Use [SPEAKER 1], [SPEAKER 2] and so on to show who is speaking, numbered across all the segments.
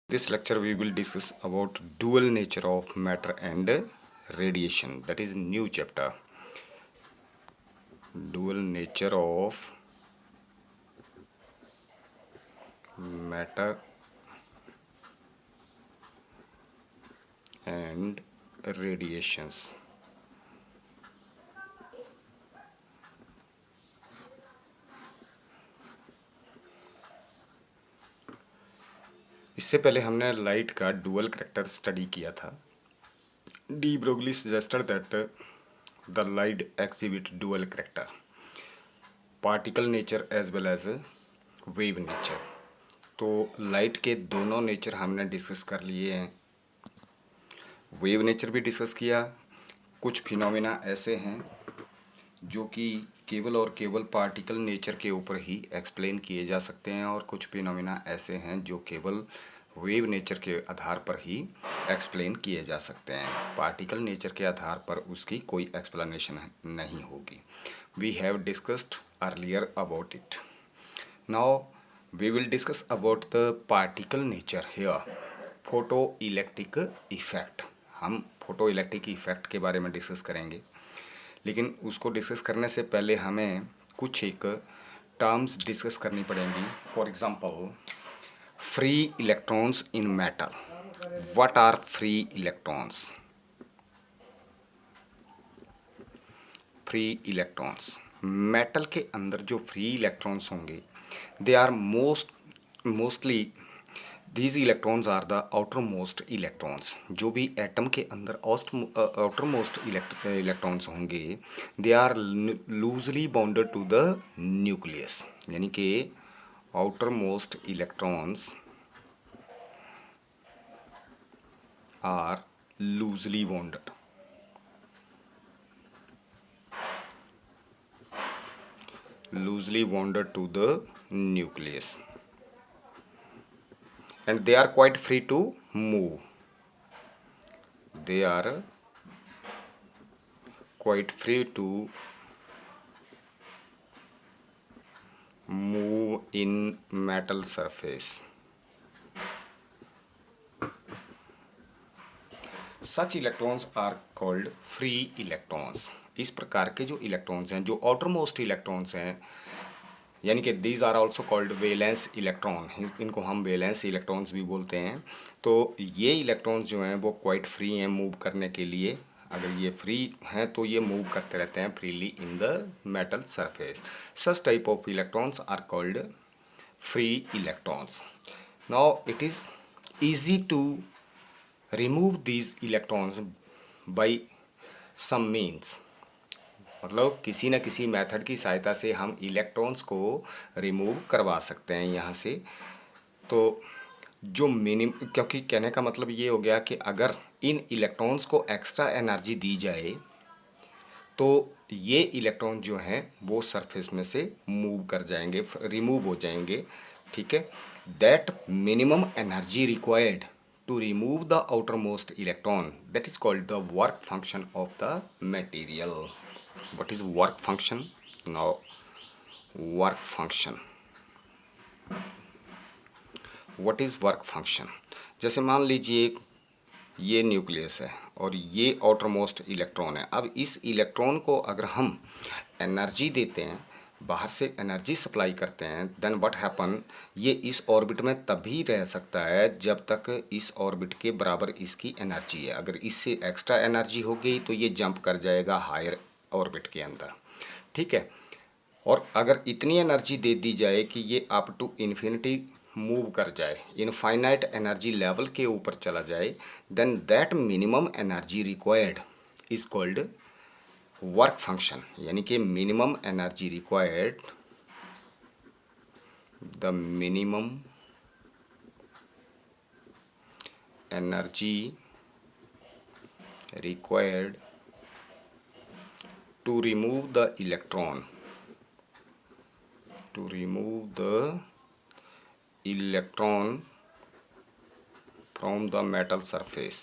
[SPEAKER 1] This lecture we will discuss about dual nature of matter and radiation. That is new chapter. Dual nature of matter and radiations. इससे पहले हमने light का dual character study किया था. De Broglie suggested that the light exhibit dual character, particle nature as well as wave nature. तो light के दोनों nature हमने डिस्कस कर लिए हैं. वेव नेचर भी डिस्कस किया. कुछ फिनोमेना ऐसे हैं जो कि केवल और केवल पार्टिकल नेचर के ऊपर ही एक्सप्लेन किए जा सकते हैं और कुछ फिनोमेना ऐसे हैं जो केवल वेव नेचर के आधार पर ही एक्सप्लेन किए जा सकते हैं. पार्टिकल नेचर के आधार पर उसकी कोई एक्सप्लेनेशन नहीं होगी. We have discussed earlier about it. Now we will discuss about the particle nature here. Photo electric effect. हम फोटो इलेक्ट्रिक इफेक्ट के बारे में डिस्कस करेंगे, लेकिन उसको डिस्कस करने से पहले हमें कुछ एक टर्म्स डिस्कस करनी पड़ेंगी. For example, free electrons in metal. What are free electrons? Free electrons, metal के अंदर जो फ्री इलेक्ट्रॉन्स होंगे, they are mostly these electrons are the outermost electrons. जो भी एटम के अंदर outermost electrons होंगे, they are loosely bounded to the nucleus. यानी कि outermost electrons are loosely bounded. Loosely bounded to the nucleus. And they are quite free to move. They are quite free to move in metal surface. Such electrons are called free electrons. इस प्रकार के जो electrons हैं, जो outermost electrons हैं, यानी कि these are also called valence electron. इनको हम वैलेंस इलेक्ट्रॉन्स भी बोलते हैं. तो ये इलेक्ट्रॉन्स जो हैं वो क्वाइट फ्री हैं मूव करने के लिए. अगर ये फ्री हैं तो ये मूव करते रहते हैं freely in the metal surface. Such type of electrons are called free electrons. Now it is easy to remove these electrons by some means. मतलब किसी न किसी मेथड की सहायता से हम इलेक्ट्रॉन्स को रिमूव करवा सकते हैं यहाँ से. तो जो क्योंकि कहने का मतलब ये हो गया कि अगर इन इलेक्ट्रॉन्स को एक्स्ट्रा एनर्जी दी जाए तो ये इलेक्ट्रॉन जो हैं वो सरफेस में से मूव कर जाएंगे, रिमूव हो जाएंगे. ठीक है. That minimum energy required to remove the outermost electron, that is called the work function of the material. What is work function? Now work function, what is work function? जैसे मान लीजिए ये न्यूक्लियस है और ये आउटरमोस्ट इलेक्ट्रॉन है. अब इस इलेक्ट्रॉन को अगर हम एनर्जी देते हैं, बाहर से एनर्जी सप्लाई करते हैं, देन व्हाट हैपन, ये इस ऑर्बिट में तभी रह सकता है जब तक इस ऑर्बिट के बराबर इसकी एनर्जी है. अगर इससे एक्स्ट्रा एनर्जी हो गई तो ये जंप कर जाएगा हायर ऑर्बिट के अंदर. ठीक है. और अगर इतनी एनर्जी दे दी जाए कि ये अप टू इन्फिनिटी मूव कर जाए, इनफाइनाइट एनर्जी लेवल के ऊपर चला जाए, then that minimum energy required is called work function. यानी कि minimum energy required, the minimum energy required to remove the electron, to remove the electron from the metal surface.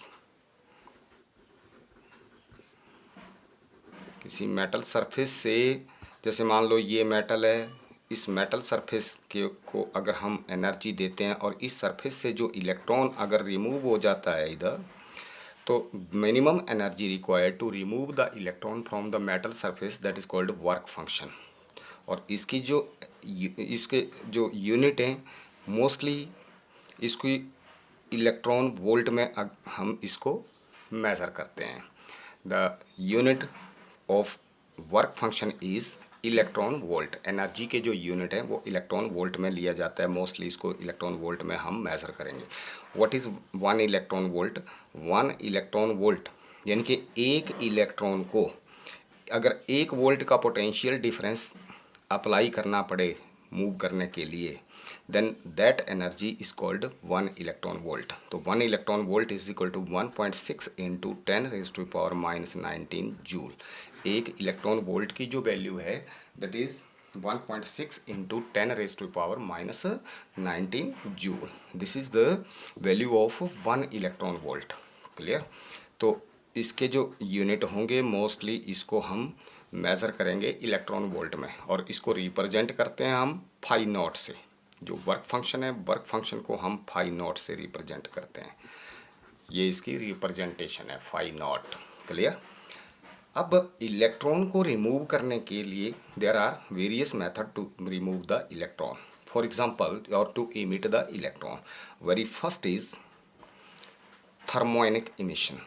[SPEAKER 1] किसी metal surface से, जैसे मान लो ये मेटल है, इस metal surface के को अगर हम एनर्जी देते हैं और इस सरफेस से जो इलेक्ट्रॉन अगर रिमूव हो जाता है इधर, तो minimum energy required to remove the electron from the metal surface, that is called work function. और इसके जो यूनिट हैं मोस्टली इसकी इलेक्ट्रॉन वोल्ट में हम इसको मेज़र करते हैं। The unit of work function is electron volt. Energy के जो यूनिट है वो इलेक्ट्रॉन वोल्ट में लिया जाता है, मोस्टली इसको इलेक्ट्रॉन वोल्ट में हम मेज़र करेंगे। What is 1 electron volt? 1 electron volt यानी कि एक इलेक्ट्रॉन को अगर 1 वोल्ट का पोटेंशियल डिफरेंस अप्लाई करना पड़े मूव करने के लिए, then that energy is called 1 electron volt. तो 1 electron volt is equal to 1.6 into 10⁻⁻19 joule. 1 electron volt की जो वैल्यू है that is 1.6 into 10⁻⁻19 joule. This is the value of 1 electron volt. Clear? तो इसके जो यूनिट होंगे मोस्टली इसको हम मेज़र करेंगे इलेक्ट्रॉन वोल्ट में, और इसको रिप्रेजेंट करते हैं हम फाई नॉट से। जो वर्क फंक्शन है, वर्क फंक्शन को हम फाई नॉट से रिप्रेजेंट करते हैं। ये इसकी रिप्रेजेंटेशन है, फाई नॉट। क्लियर? अब इलेक्ट्रॉन को रिमूव करने के लिए there are various method to remove the electron, for example, और to emit the electron. Very first is thermionic emission.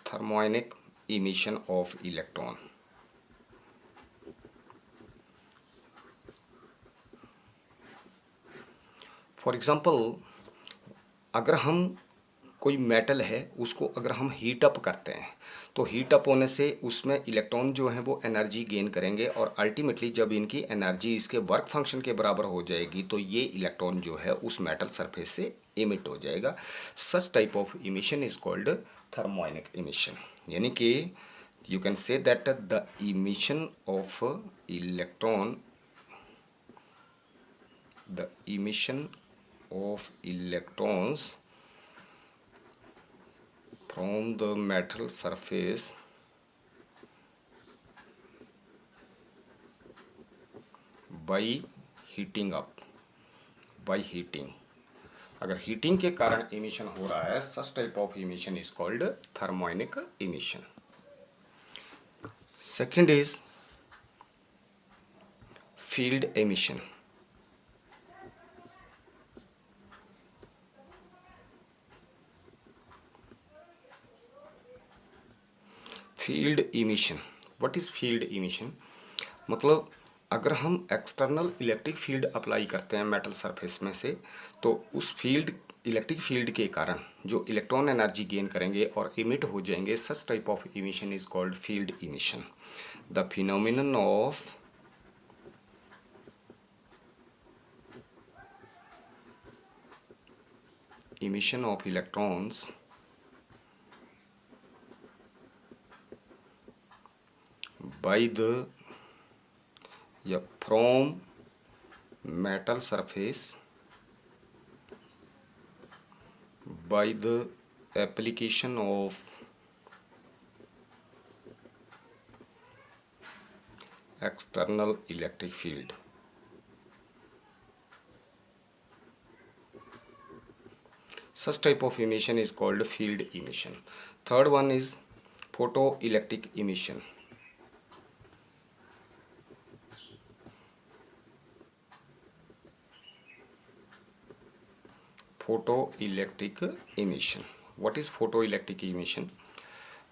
[SPEAKER 1] Thermionic emission of electron. For example, अगर हम कोई मेटल है उसको अगर हम हीट अप करते हैं तो हीट अप होने से उसमें इलेक्ट्रॉन जो है वो एनर्जी गेन करेंगे, और अल्टीमेटली जब इनकी एनर्जी इसके वर्क फंक्शन के बराबर हो जाएगी तो ये इलेक्ट्रॉन जो है उस मेटल सरफेस से इमिट हो जाएगा। सच type of emission is called thermionic emission. यानी कि you can say that the emission of electron, the emission of electrons from the metal surface by heating up, by heating, अगर heating के कारण emission हो रहा है, सच type of emission is called thermionic emission. Second is field emission. Field emission, what is field emission? मतलब अगर हम external electric field apply करते हैं मेटल सरफेस में से, तो उस फील्ड इलेक्ट्रिक फील्ड के कारण जो इलेक्ट्रॉन एनर्जी गेन करेंगे और इमिट हो जाएंगे, सच type of emission is called field emission. The phenomenon of emission of electrons by the from metal surface by the application of external electric field. Such type of emission is called field emission. Third one is photoelectric emission. Photoelectric emission. What is photoelectric emission?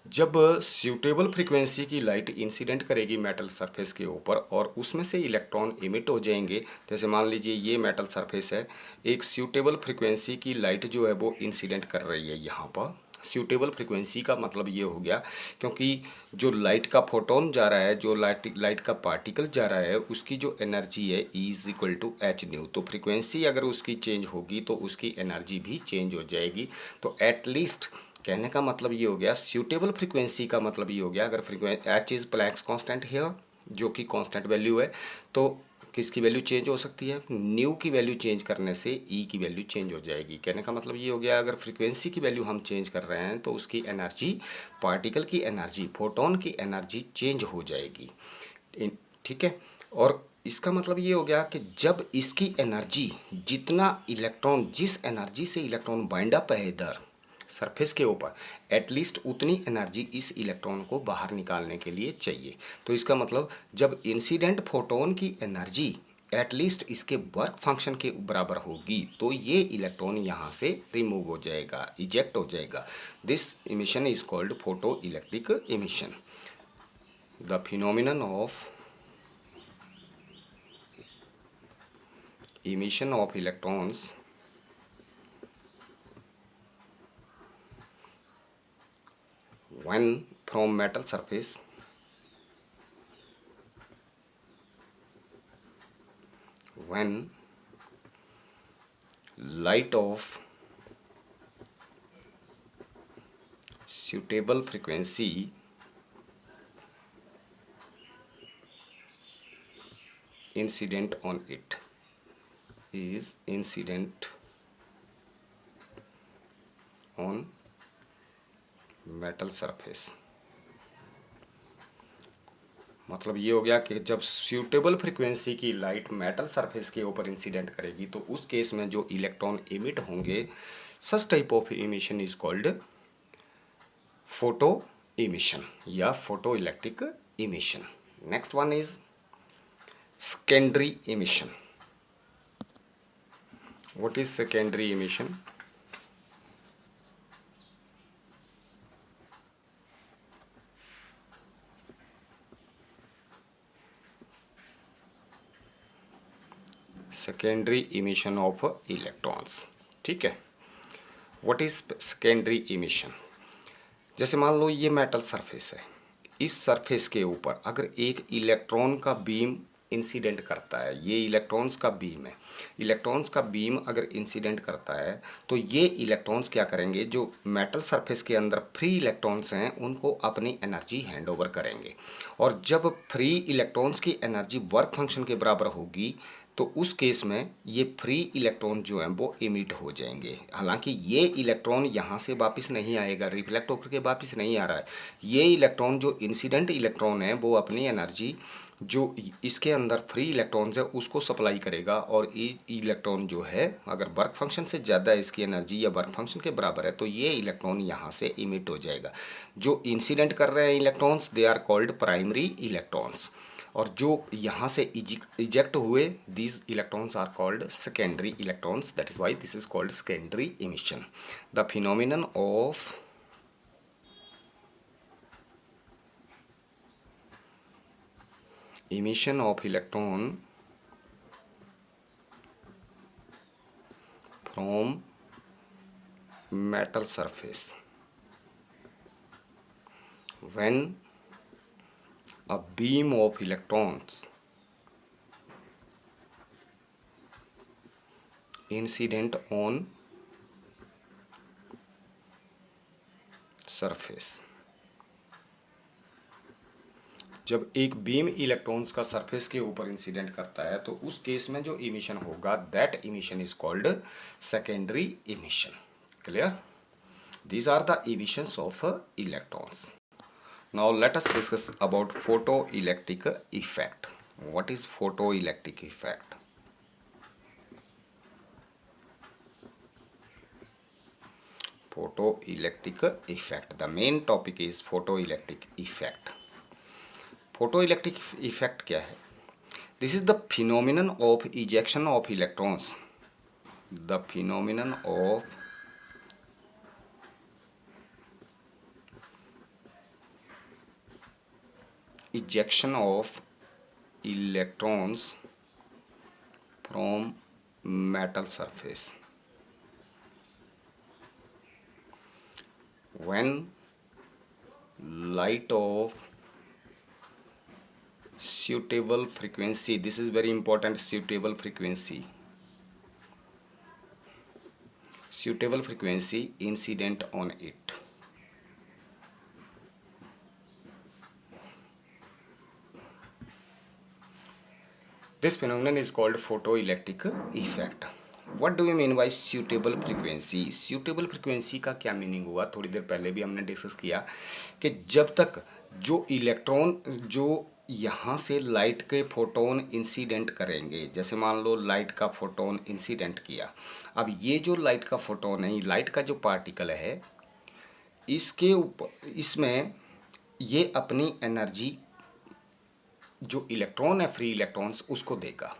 [SPEAKER 1] जब suitable frequency की light incident करेगी metal surface के ऊपर और उसमें से electron emit हो जाएंगे, जैसे मान लीजिए ये मेटल सरफेस है, एक सूटेबल फ्रीक्वेंसी की लाइट जो है वो इंसिडेंट कर रही है यहाँ पर। सूटेबल फ्रीक्वेंसी का मतलब ये हो गया क्योंकि जो लाइट का फोटोन जा रहा है, जो लाइट का पार्टिकल जा रहा है, उसकी जो एनर्जी है E is equal to h nu. तो फ्रीक्वेंसी अगर उसकी चेंज होगी तो उसकी एनर्जी भी चेंज हो जाएगी। तो एटलीस्ट कहने का मतलब ये हो गया, सूटेबल फ्रीक्वेंसी का मतलब ये हो गया, अगर frequency H is Planck's constant है जो कि कांस्टेंट वैल्यू है, तो किसकी वैल्यू चेंज हो सकती है, न्यू की वैल्यू चेंज करने से ई की वैल्यू चेंज हो जाएगी। कहने का मतलब ये हो गया, अगर फ्रीक्वेंसी की वैल्यू हम चेंज कर रहे हैं तो उसकी एनर्जी, पार्टिकल की एनर्जी, फोटोन की एनर्जी चेंज हो जाएगी। ठीक है। और इसका मतलब ये हो गया कि जब इसकी एनर्जी, जितना इलेक्ट्रॉन, जिस एनर्जी से इलेक्ट्रॉन बाइंड अप है इधर सरफेस के ऊपर, एटलीस्ट उतनी एनर्जी इस इलेक्ट्रॉन को बाहर निकालने के लिए चाहिए। तो इसका मतलब जब इंसिडेंट फोटोन की एनर्जी एटलीस्ट इसके वर्क फंक्शन के बराबर होगी तो ये इलेक्ट्रॉन यहाँ से रिमूव हो जाएगा, इजेक्ट हो जाएगा। This emission is called photo electric emission. The phenomenon of emission of electrons when from metal surface when light of suitable frequency incident on it is incident on metal surface। मतलब ये हो गया कि जब suitable frequency की light metal surface के ऊपर incident करेगी तो उस केस में जो इलेक्ट्रॉन इमिट होंगे, such type of emission is called photo emission या photo electric emission. Next one is secondary emission। what is secondary emission? secondary emission of electrons। ठीक है। what is secondary emission? जैसे मान लो ये metal surface है, इस surface के ऊपर अगर एक इलेक्ट्रॉन का बीम इंसिडेंट करता है, ये इलेक्ट्रॉन्स का बीम है, इलेक्ट्रॉन्स का बीम अगर इंसिडेंट करता है तो ये इलेक्ट्रॉन्स क्या करेंगे, जो मेटल सरफेस के अंदर फ्री इलेक्ट्रॉन्स हैं उनको अपनी एनर्जी हैंड ओवर करेंगे। और जब फ्री इलेक्ट्रॉन्स की एनर्जी वर्क फंक्शन के बराबर होगी तो उस केस में ये फ्री इलेक्ट्रॉन जो हैं वो इमिट हो जाएंगे। हालांकि ये इलेक्ट्रॉन यहाँ से वापस नहीं आएगा, रिफ्लेक्ट होकर के वापस नहीं आ रहा है। ये इलेक्ट्रॉन जो इंसिडेंट इलेक्ट्रॉन है वो अपनी एनर्जी जो इसके अंदर फ्री इलेक्ट्रॉन्स है उसको सप्लाई करेगा, और ये इलेक्ट्रॉन जो है अगर वर्क फंक्शन से ज़्यादा इसकी एनर्जी या वर्क फंक्शन के बराबर है तो ये इलेक्ट्रॉन यहाँ से इमिट हो जाएगा। जो इंसिडेंट कर रहे हैं electrons they are called primary electrons, और जो यहाँ से इजेक्ट हुए these electrons are called secondary electrons. That is why this is called secondary emission. The phenomenon of emission of electron from metal surface when a beam of electrons incident on surface। जब एक beam electrons का surface के ऊपर incident करता है तो उस case में जो इमिशन होगा that emission is called secondary emission. Clear? These are the emissions of electrons. Now let us discuss about photoelectric effect. What is photoelectric effect? photoelectric effect, the main topic is photoelectric effect। photoelectric effect क्या है? This is the phenomenon of ejection of electrons, the phenomenon of ejection of electrons from metal surface when light of suitable frequency, this is very important, suitable frequency incident on it। This phenomenon is called photoelectric effect. What do you mean by suitable frequency? Suitable frequency का क्या meaning हुआ, थोड़ी देर पहले भी हमने discuss किया कि जब तक जो इलेक्ट्रॉन जो यहाँ से लाइट के फोटोन इंसिडेंट करेंगे, जैसे मान लो लाइट का फोटोन इंसिडेंट किया, अब ये जो लाइट का फोटोन है, लाइट का जो पार्टिकल है, इसके ऊपर इसमें ये अपनी एनर्जी जो इलेक्ट्रॉन है, फ्री इलेक्ट्रॉन्स, उसको देगा।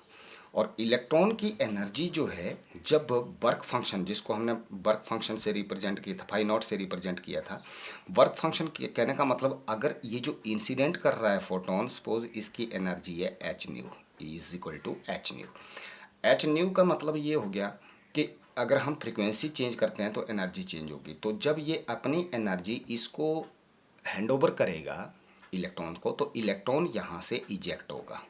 [SPEAKER 1] और इलेक्ट्रॉन की एनर्जी जो है, जब वर्क फंक्शन, जिसको हमने वर्क फंक्शन से रिप्रेजेंट किया था, फाई नॉट से रिप्रेजेंट किया था, वर्क फंक्शन कहने का मतलब अगर ये जो इंसिडेंट कर रहा है फोटोन, सपोज इसकी एनर्जी है h nu, is equal to h nu. H nu का मतलब ये हो गया कि अगर हम फ्रिक्वेंसी चेंज करते हैं तो एनर्जी चेंज होगी। तो जब ये अपनी एनर्जी इसको हैंड ओवर करेगा इलेक्ट्रॉन को, तो इलेक्ट्रॉन यहाँ से इजेक्ट होगा।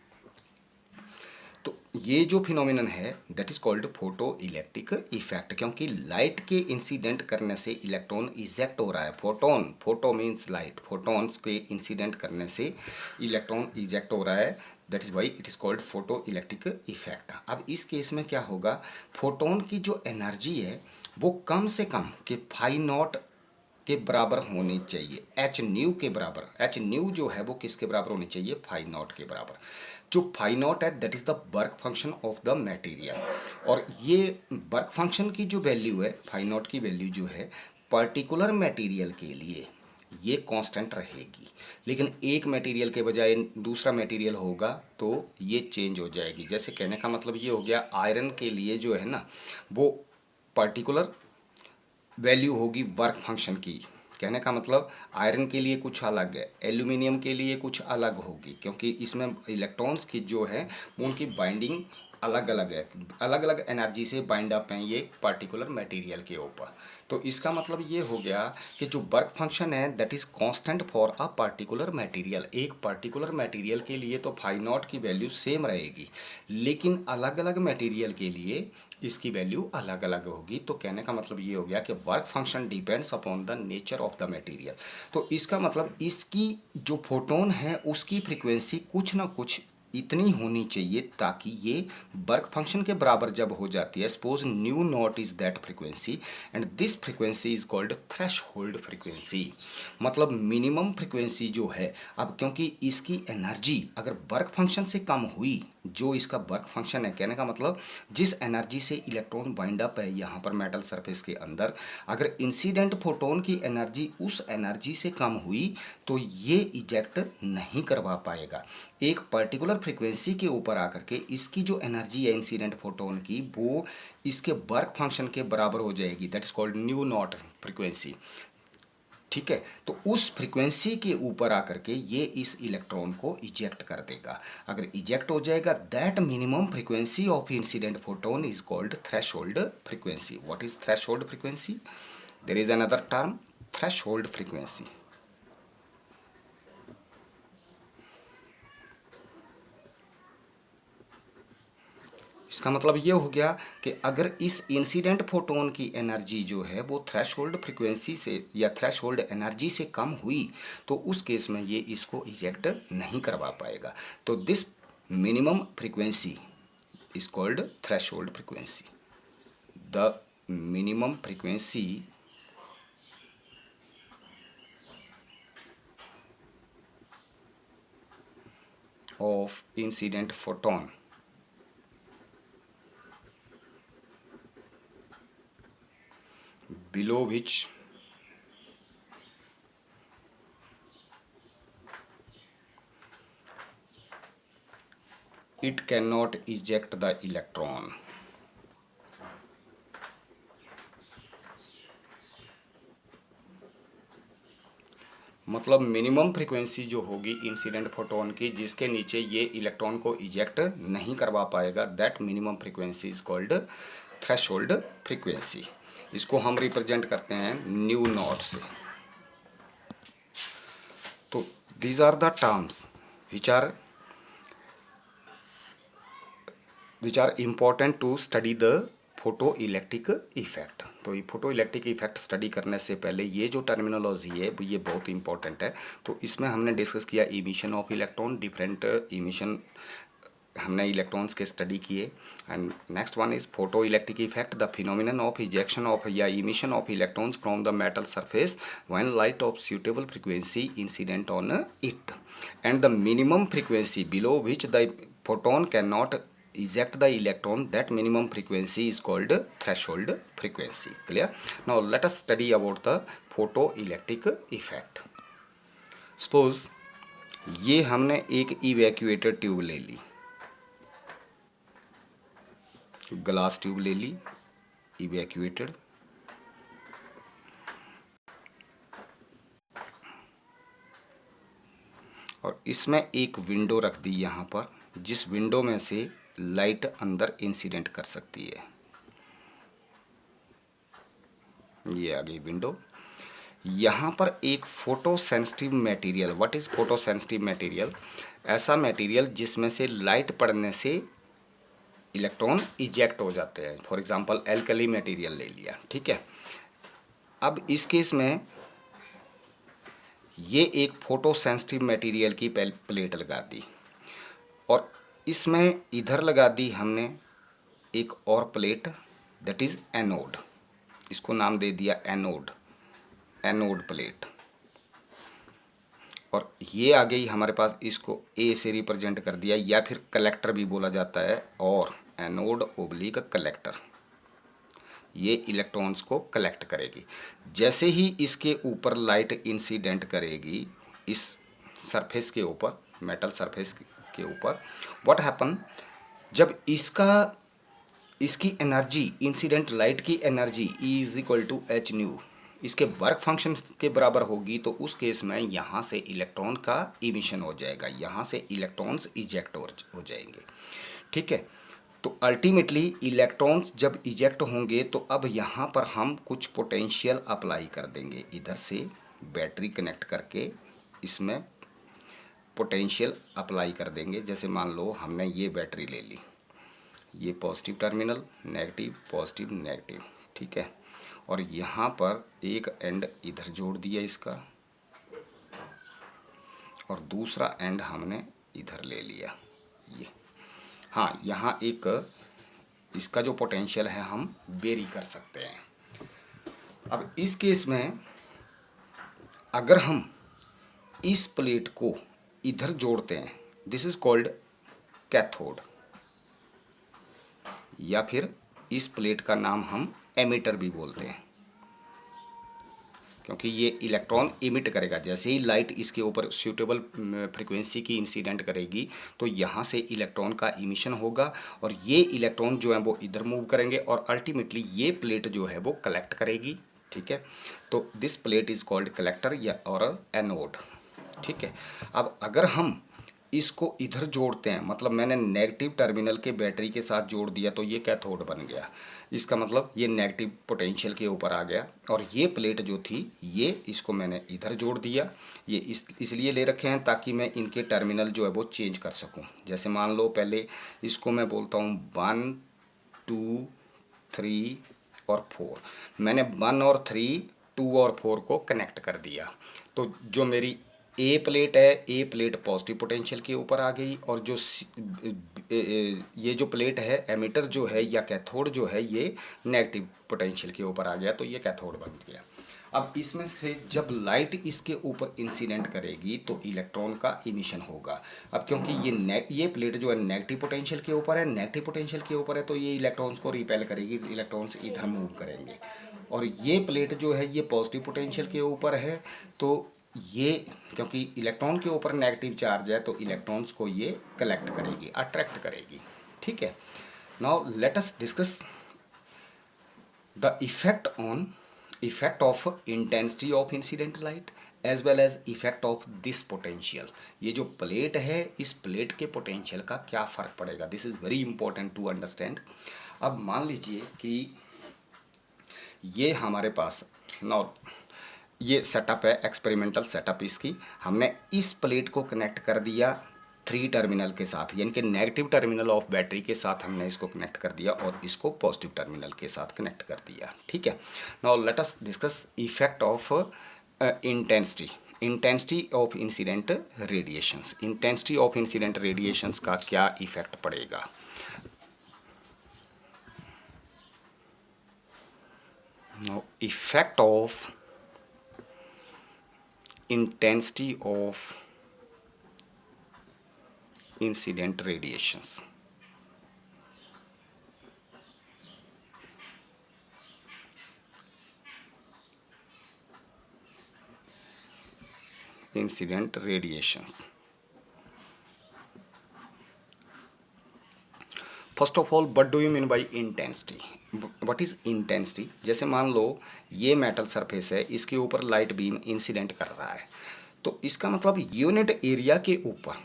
[SPEAKER 1] तो ये जो फिनोमिनन है that is called photo electric effect, क्योंकि लाइट के इंसिडेंट करने से इलेक्ट्रॉन इजेक्ट हो रहा है। Photon, photo means light, photons के इंसिडेंट करने से इलेक्ट्रॉन इजेक्ट हो रहा है, that is why it is called photo electric effect. अब इस केस में क्या होगा, फोटोन की जो एनर्जी है वो कम से कम कि फाई नॉट के बराबर होनी चाहिए, एच न्यू के बराबर। एच न्यू जो है वो किसके बराबर होनी चाहिए, फाई नॉट के बराबर। जो फाई नॉट है that is the work function of the material. और ये वर्क फंक्शन की जो वैल्यू है, फाई नॉट की वैल्यू जो है, पर्टिकुलर मटेरियल के लिए ये कांस्टेंट रहेगी, लेकिन एक मटेरियल के बजाय दूसरा मटेरियल होगा तो ये चेंज हो जाएगी। जैसे कहने का मतलब ये हो गया, आयरन के लिए जो है ना वो पर्टिकुलर वैल्यू होगी वर्क फंक्शन की। कहने का मतलब आयरन के लिए कुछ अलग है, एल्यूमिनियम के लिए कुछ अलग होगी, क्योंकि इसमें इलेक्ट्रॉन्स की जो है उनकी बाइंडिंग अलग अलग है, अलग अलग एनर्जी से बाइंड अप हैं ये पर्टिकुलर मटेरियल के ऊपर। तो इसका मतलब ये हो गया कि जो वर्क फंक्शन है that is constant for a particular material. एक पर्टिकुलर मटेरियल के लिए तो फाई नॉट की वैल्यू सेम रहेगी, लेकिन अलग अलग मटेरियल के लिए इसकी वैल्यू अलग अलग होगी। तो कहने का मतलब ये हो गया कि work function depends upon the nature of the material. तो इसका मतलब इसकी जो फोटोन है उसकी फ्रीक्वेंसी कुछ ना कुछ इतनी होनी चाहिए ताकि ये वर्क फंक्शन के बराबर जब हो जाती है, suppose nu not is that frequency and this frequency is called threshold frequency. मतलब मिनिमम फ्रीक्वेंसी जो है, अब क्योंकि इसकी एनर्जी अगर वर्क फंक्शन से कम हुई, जो इसका वर्क फंक्शन है, कहने का मतलब जिस एनर्जी से इलेक्ट्रॉन बाइंड अप है यहाँ पर मेटल सरफेस के अंदर, अगर इंसिडेंट फोटोन की एनर्जी उस एनर्जी से कम हुई तो ये इजेक्ट नहीं करवा पाएगा। एक पर्टिकुलर फ्रीक्वेंसी के ऊपर आकर के इसकी जो एनर्जी है इंसिडेंट फोटोन की, वो इसके वर्क फंक्शन के बराबर हो जाएगी, that is called new not frequency. ठीक है, तो उस फ्रीक्वेंसी के ऊपर आकर के ये इस इलेक्ट्रॉन को इजेक्ट कर देगा। अगर इजेक्ट हो जाएगा, that minimum frequency of incident photon is called threshold frequency. What is threshold frequency? There is another term, threshold frequency. इसका मतलब ये हो गया कि अगर इस इंसिडेंट फोटोन की एनर्जी जो है वो थ्रेशोल्ड फ्रीक्वेंसी से या थ्रेशोल्ड एनर्जी से कम हुई तो उस केस में ये इसको इजेक्ट नहीं करवा पाएगा। तो this minimum frequency is called threshold frequency. The minimum frequency of incident photon below which it cannot eject the electron। मतलब मिनिमम फ्रीक्वेंसी जो होगी इंसिडेंट फोटोन की जिसके नीचे ये इलेक्ट्रॉन को इजेक्ट नहीं करवा पाएगा, that minimum frequency is called threshold frequency. इसको हम रिप्रेजेंट करते हैं न्यू नॉट से। तो these are the terms which are important to study the photo electric effect. तो ये फोटो इलेक्ट्रिक इफेक्ट स्टडी करने से पहले ये जो टर्मिनोलॉजी है ये बहुत इंपॉर्टेंट है। तो इसमें हमने डिस्कस किया emission of electron, different emission हमने इलेक्ट्रॉन्स के स्टडी किए। And next one is photo electric effect, the phenomenon of ejection of या emission of electrons from the metal surface when light of suitable frequency incident on it, and the minimum frequency below which the photon cannot eject the electron, that minimum frequency is called threshold frequency. Clear? Now let us study about the photoelectric effect. Suppose ये हमने एक evacuated tube ले ली, glass tube ले ली evacuated, और इसमें एक window रख दी यहाँ पर, जिस विंडो में से लाइट अंदर इंसिडेंट कर सकती है। ये आ गई विंडो। यहाँ पर एक photo sensitive material, what is photo sensitive material? ऐसा मटेरियल जिसमें से लाइट पड़ने से इलेक्ट्रॉन इजेक्ट हो जाते हैं। फॉर एग्जांपल एल्कली मटेरियल ले लिया, ठीक है। अब इस केस में ये एक फोटो सेंसिटिव मटेरियल की प्लेट लगा दी, और इसमें इधर लगा दी हमने एक और प्लेट, दैट इज एनोड। इसको नाम दे दिया एनोड, एनोड प्लेट। और ये आ गई हमारे पास, इसको ए से रिप्रेजेंट कर दिया, या फिर कलेक्टर भी बोला जाता है, और एनोड ओब्लिक कलेक्टर। ये इलेक्ट्रॉन्स को कलेक्ट करेगी। जैसे ही इसके ऊपर लाइट इंसिडेंट करेगी इस सरफेस के ऊपर, मेटल सरफेस के ऊपर, व्हाट हैपन, जब इसकी एनर्जी, इंसिडेंट लाइट की energy E is equal to h nu, इसके वर्क फंक्शन के बराबर होगी, तो उस केस में यहाँ से इलेक्ट्रॉन का इमिशन हो जाएगा, यहाँ से इलेक्ट्रॉन्स इजेक्ट हो जाएंगे, ठीक है। तो अल्टीमेटली इलेक्ट्रॉन्स जब इजेक्ट होंगे तो अब यहाँ पर हम कुछ पोटेंशियल अप्लाई कर देंगे, इधर से बैटरी कनेक्ट करके इसमें पोटेंशियल अप्लाई कर देंगे। जैसे मान लो हमने ये बैटरी ले ली, ये positive terminal, negative, positive, negative, ठीक है, और यहाँ पर एक एंड इधर जोड़ दिया इसका, और दूसरा एंड हमने इधर ले लिया ये। हाँ, यहाँ एक इसका जो पोटेंशियल है हम वेरी कर सकते हैं। अब इस केस में अगर हम इस प्लेट को इधर जोड़ते हैं, दिस इज कॉल्ड कैथोड, या फिर इस प्लेट का नाम हम एमिटर भी बोलते हैं, क्योंकि ये इलेक्ट्रॉन इमिट करेगा। जैसे ही लाइट इसके ऊपर सूटेबल फ्रीक्वेंसी की इंसिडेंट करेगी तो यहाँ से इलेक्ट्रॉन का इमिशन होगा, और ये इलेक्ट्रॉन जो है वो इधर मूव करेंगे, और अल्टीमेटली ये प्लेट जो है वो कलेक्ट करेगी, ठीक है। तो this plate is called collector या और एनोड, ठीक है। अब अगर हम इसको इधर जोड़ते हैं, मतलब मैंने नेगेटिव टर्मिनल के बैटरी के साथ जोड़ दिया, तो ये कैथोड बन गया। इसका मतलब ये नेगेटिव पोटेंशियल के ऊपर आ गया, और ये प्लेट जो थी ये इसको मैंने इधर जोड़ दिया। ये इसलिए ले रखे हैं ताकि मैं इनके टर्मिनल जो है वो चेंज कर सकूं। जैसे मान लो पहले इसको मैं बोलता हूँ 1 2 3 और 4, मैंने 1 और 3, 2 और 4 को कनेक्ट कर दिया, तो जो मेरी ए प्लेट है, ए प्लेट पॉजिटिव पोटेंशियल के ऊपर आ गई, और जो ये जो प्लेट है एमिटर जो है या कैथोड जो है ये नेगेटिव पोटेंशियल के ऊपर आ गया, तो ये कैथोड बन गया। अब इसमें से जब लाइट इसके ऊपर इंसिडेंट करेगी तो इलेक्ट्रॉन का इमिशन होगा। अब क्योंकि ये प्लेट जो है नेगेटिव पोटेंशियल के ऊपर है, नेगेटिव पोटेंशियल के ऊपर है, तो ये इलेक्ट्रॉन्स को रिपेल करेगी, इलेक्ट्रॉन्स इधर मूव करेंगे। और ये प्लेट जो है ये पॉजिटिव पोटेंशियल के ऊपर है, तो ये क्योंकि इलेक्ट्रॉन के ऊपर नेगेटिव चार्ज है, तो इलेक्ट्रॉन्स को ये कलेक्ट करेगी, अट्रैक्ट करेगी, ठीक है। Now let us discuss the effect of intensity of incident light as well as effect of this potential. ये जो प्लेट है, इस प्लेट के पोटेंशियल का क्या फ़र्क पड़ेगा, this is very important to understand. अब मान लीजिए कि ये हमारे पास नाउ ये सेटअप है, एक्सपेरिमेंटल सेटअप इसकी, हमने इस प्लेट को कनेक्ट कर दिया 3 टर्मिनल के साथ, यानी कि नेगेटिव टर्मिनल ऑफ बैटरी के साथ हमने इसको कनेक्ट कर दिया, और इसको पॉजिटिव टर्मिनल के साथ कनेक्ट कर दिया, ठीक है। Now let us discuss effect of intensity. Intensity of incident radiations, intensity of incident radiations का क्या इफेक्ट पड़ेगा। No, effect of intensity of incident radiations, incident radiations। First of all what do you mean by intensity, what is intensity. जैसे मान लो ये metal surface है, इसके ऊपर light beam incident कर रहा है, तो इसका मतलब यूनिट एरिया के ऊपर,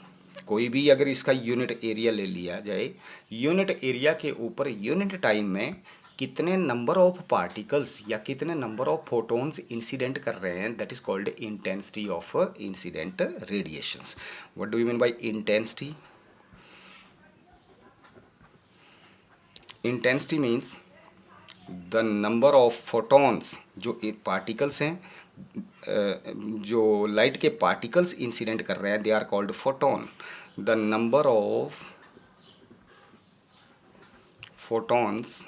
[SPEAKER 1] कोई भी अगर इसका यूनिट एरिया ले लिया जाए, यूनिट एरिया के ऊपर यूनिट टाइम में कितने नंबर ऑफ पार्टिकल्स या कितने नंबर ऑफ फोटोन्स इंसिडेंट कर रहे हैं, that is called intensity of incident radiations. What do you mean by intensity. Intensity means the number of photons, जो पार्टिकल्स हैं, जो लाइट के पार्टिकल्स इंसिडेंट कर रहे हैं, they are called photon. The number of photons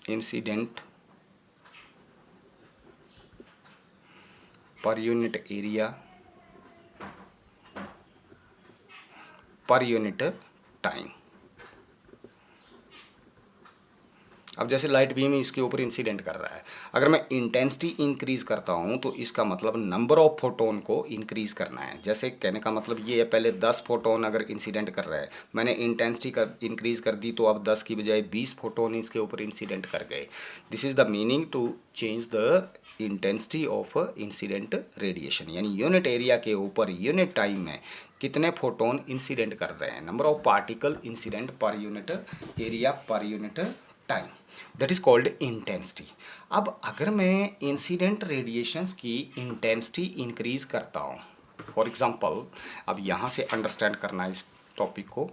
[SPEAKER 1] incident per unit area per unit time. अब जैसे light beam इसके ऊपर इंसिडेंट कर रहा है, अगर मैं इंटेंसिटी इंक्रीज करता हूं तो इसका मतलब नंबर ऑफ फोटोन को इंक्रीज करना है। जैसे कहने का मतलब ये है, पहले 10 फोटोन अगर इंसिडेंट कर रहा है, मैंने इंटेंसिटी इंक्रीज कर दी तो अब 10 की बजाय 20 फोटोन इसके ऊपर इंसिडेंट कर गए। This is the meaning to change the intensity of incident radiation, यानी यूनिट एरिया के ऊपर यूनिट टाइम में कितने फोटोन इंसिडेंट कर रहे हैं, number of particle incident per unit area per unit time, that is called intensity. अब अगर मैं इंसिडेंट रेडिएशंस की इंटेंसिटी इंक्रीज करता हूँ, फॉर एग्जांपल, अब यहाँ से अंडरस्टैंड करना है इस टॉपिक को।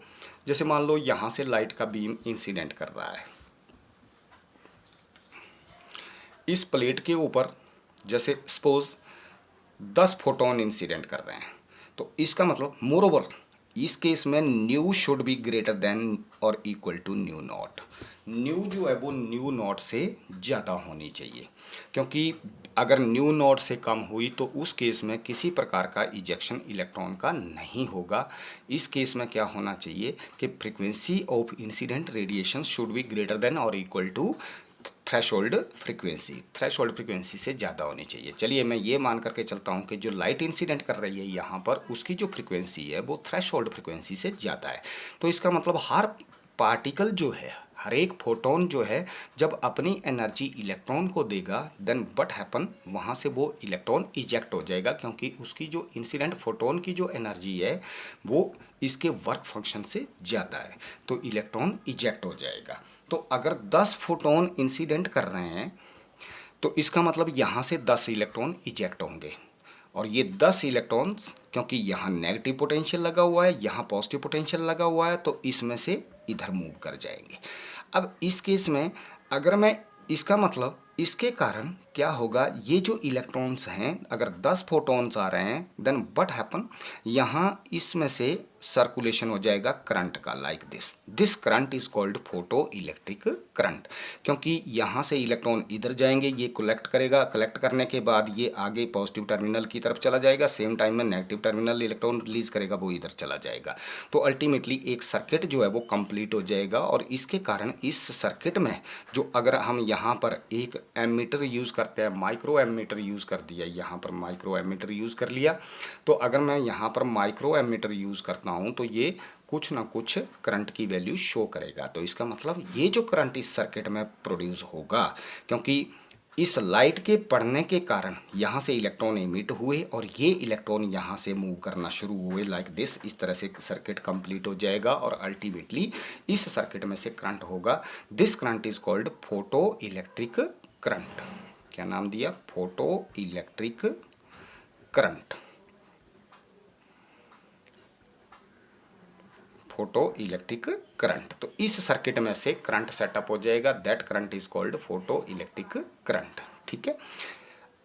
[SPEAKER 1] जैसे मान लो यहाँ से लाइट का बीम इंसिडेंट कर रहा है, इस प्लेट के ऊपर जैसे सपोज 10 फोटोन इंसिडेंट कर रहे हैं, तो इसका मतलब मोर ओवर इस केस में nu should be greater than और equal to nu naught. Nu जो है वो न्यू नॉट से ज़्यादा होनी चाहिए, क्योंकि अगर न्यू नॉट से कम हुई तो उस केस में किसी प्रकार का इजेक्शन इलेक्ट्रॉन का नहीं होगा। इस केस में क्या होना चाहिए कि frequency of incident radiation should be greater than और equal to threshold frequency, threshold frequency से ज़्यादा होनी चाहिए। चलिए मैं ये मान करके चलता हूँ कि जो लाइट इंसिडेंट कर रही है यहाँ पर, उसकी जो फ्रीक्वेंसी है वो थ्रेशोल्ड फ्रीक्वेंसी से ज़्यादा है। तो इसका मतलब हर पार्टिकल जो है, हर एक फोटोन जो है, जब अपनी एनर्जी इलेक्ट्रॉन को देगा, देन व्हाट हैपन, वहाँ से वो इलेक्ट्रॉन इजेक्ट हो जाएगा, क्योंकि उसकी जो इंसिडेंट फोटोन की जो एनर्जी है वो इसके वर्क फंक्शन से ज़्यादा है, तो इलेक्ट्रॉन इजेक्ट हो जाएगा। तो अगर 10 फोटोन इंसिडेंट कर रहे हैं तो इसका मतलब यहाँ से 10 इलेक्ट्रॉन इजेक्ट होंगे, और ये 10 इलेक्ट्रॉन्स, क्योंकि यहाँ नेगेटिव पोटेंशियल लगा हुआ है, यहाँ पॉजिटिव पोटेंशियल लगा हुआ है, तो इसमें से इधर मूव कर जाएंगे। अब इस केस में अगर मैं, इसका मतलब इसके कारण क्या होगा, ये जो इलेक्ट्रॉन्स हैं, अगर 10 फोटॉन्स आ रहे हैं, देन व्हाट हैपन, यहाँ इसमें से सर्कुलेशन हो जाएगा करंट का, like this current is called photo electric current, क्योंकि यहाँ से इलेक्ट्रॉन इधर जाएंगे, ये कलेक्ट करेगा, कलेक्ट करने के बाद ये आगे पॉजिटिव टर्मिनल की तरफ चला जाएगा, सेम टाइम में नेगेटिव टर्मिनल इलेक्ट्रॉन रिलीज करेगा, वो इधर चला जाएगा। तो अल्टीमेटली एक सर्किट जो है वो कंप्लीट हो जाएगा, और इसके कारण इस सर्किट में जो, अगर हम यहाँ पर एक एमीटर यूज़ करते हैं, माइक्रो एमीटर यूज़ कर दिया, यहाँ पर माइक्रो एमीटर यूज़ कर लिया, तो अगर मैं यहाँ पर माइक्रो एमीटर यूज़ करता हूँ तो ये कुछ ना कुछ करंट की वैल्यू शो करेगा। तो इसका मतलब ये जो करंट इस सर्किट में प्रोड्यूस होगा, क्योंकि इस लाइट के पड़ने के कारण यहाँ से इलेक्ट्रॉन इमिट हुए और ये इलेक्ट्रॉन यहाँ से मूव करना शुरू हुए, लाइक दिस, इस तरह से सर्किट कंप्लीट हो जाएगा, और अल्टीमेटली इस सर्किट में से करंट होगा। This current is called photo electric current. क्या नाम दिया? Photo electric current, photo electric current. तो इस सर्किट में से करंट सेटअप हो जाएगा, that current is called photo electric current. ठीक है।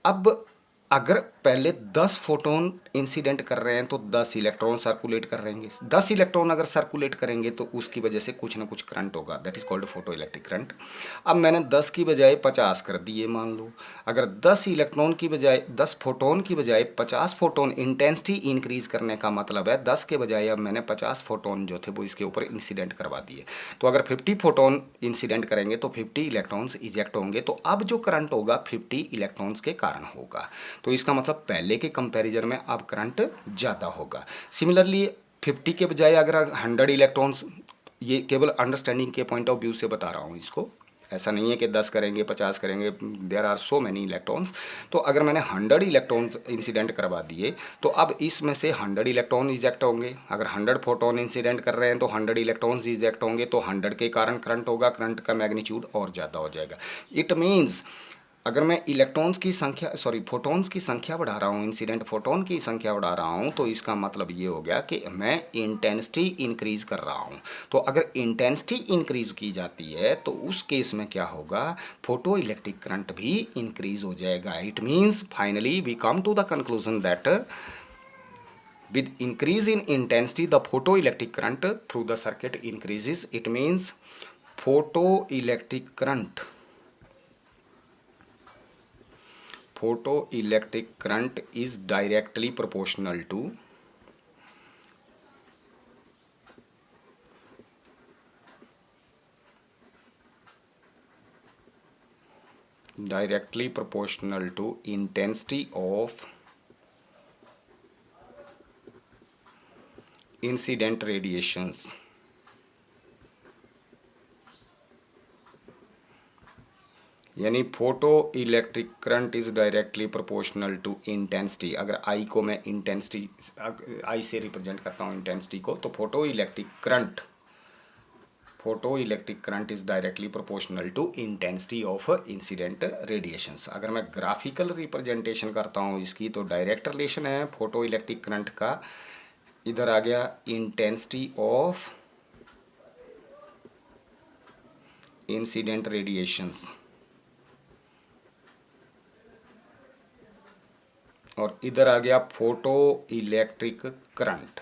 [SPEAKER 1] अब अगर पहले 10 फोटोन इंसिडेंट कर रहे हैं तो 10 इलेक्ट्रॉन सर्कुलेट कर रहेंगे। 10 इलेक्ट्रॉन अगर सर्कुलेट करेंगे तो उसकी वजह से कुछ ना कुछ करंट होगा, that is called photo electric current. अब मैंने 10 की बजाय 50 कर दिए मान लो। अगर 10 इलेक्ट्रॉन की बजाय 10 फोटोन की बजाय 50 फोटोन इंटेंसिटी इंक्रीज करने का मतलब है 10 के बजाय अब मैंने 50 फोटोन जो थे वो इसके ऊपर इंसिडेंट करवा दिए। तो अगर 50 फोटोन इंसिडेंट करेंगे तो 50 इलेक्ट्रॉन्स इजेक्ट होंगे, तो अब जो करंट होगा 50 इलेक्ट्रॉन्स के कारण होगा। तो इसका मतलब पहले के कंपैरिजन में अब करंट ज़्यादा होगा। सिमिलरली 50 के बजाय अगर 100 इलेक्ट्रॉन्स, ये केवल अंडरस्टैंडिंग के पॉइंट ऑफ व्यू से बता रहा हूँ इसको, ऐसा नहीं है कि 10 करेंगे 50 करेंगे, there are so many electrons. तो अगर मैंने 100 इलेक्ट्रॉन्स इंसिडेंट करवा दिए तो अब इसमें से 100 इलेक्ट्रॉन इजेक्ट होंगे। अगर 100 फोटोन इंसिडेंट कर रहे हैं तो 100 इलेक्ट्रॉन्स इजेक्ट होंगे, तो 100 के कारण करंट होगा, करंट का मैग्नीट्यूड और ज़्यादा हो जाएगा। इट मीन्स अगर मैं इलेक्ट्रॉन्स की संख्या फोटॉन्स की संख्या बढ़ा रहा हूँ, इंसिडेंट फोटोन की संख्या बढ़ा रहा हूँ, तो इसका मतलब ये हो गया कि मैं इंटेंसिटी इंक्रीज कर रहा हूँ। तो अगर इंटेंसिटी इंक्रीज की जाती है तो उस केस में क्या होगा, फोटो इलेक्ट्रिक करंट भी इंक्रीज हो जाएगा। It means finally we come to the conclusion that with increase in intensity the photoelectric current through the circuit increases. It means photoelectric current is directly proportional to intensity of incident radiations. यानी photo electric current is directly proportional to intensity. अगर I को मैं intensity, आई से represent करता हूँ intensity को, तो photo electric current is directly proportional to intensity of incident radiations. अगर मैं ग्राफिकल रिप्रेजेंटेशन करता हूँ इसकी, तो डायरेक्ट रिलेशन है फोटो इलेक्ट्रिक करंट का, इधर आ गया इंटेंसिटी ऑफ इंसिडेंट रेडिएशंस, और इधर आ गया फोटो इलेक्ट्रिक करंट।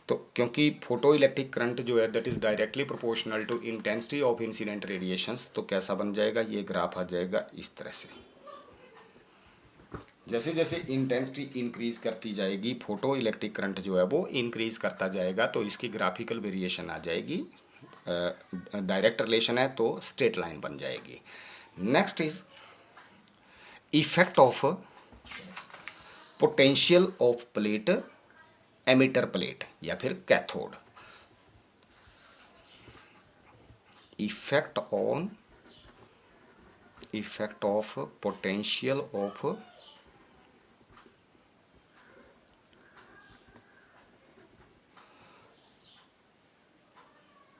[SPEAKER 1] तो क्योंकि फोटो इलेक्ट्रिक करंट जो है that is directly proportional to intensity of incident radiations, तो कैसा बन जाएगा, ये ग्राफ आ जाएगा इस तरह से। जैसे जैसे इंटेंसिटी इंक्रीज करती जाएगी फोटो इलेक्ट्रिक करंट जो है वो इंक्रीज करता जाएगा, तो इसकी ग्राफिकल वेरिएशन आ जाएगी। डायरेक्ट रिलेशन है तो स्ट्रेट लाइन बन जाएगी। Next is effect of potential of plate, emitter plate या फिर cathode. Effect of potential of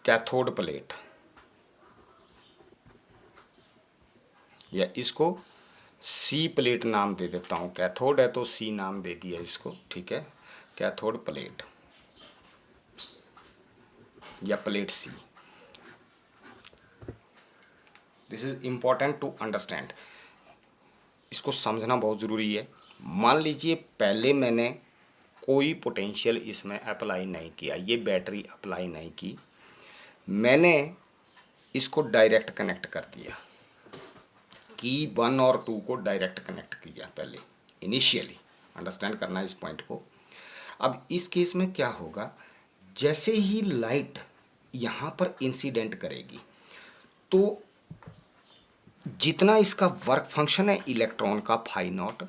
[SPEAKER 1] cathode plate, या इसको सी प्लेट नाम दे देता हूँ। कैथोड है तो सी नाम दे दिया इसको, ठीक है, कैथोड प्लेट या plate C. This is important to understand, इसको समझना बहुत ज़रूरी है। मान लीजिए पहले मैंने कोई पोटेंशियल इसमें अप्लाई नहीं किया, ये बैटरी अप्लाई नहीं की, मैंने इसको डायरेक्ट कनेक्ट कर दिया, की 1 और 2 को डायरेक्ट कनेक्ट किया पहले इनिशियली, अंडरस्टैंड करना है इस पॉइंट को। अब इस केस में क्या होगा, जैसे ही लाइट यहाँ पर इंसिडेंट करेगी तो जितना इसका वर्क फंक्शन है इलेक्ट्रॉन का फाई नॉट,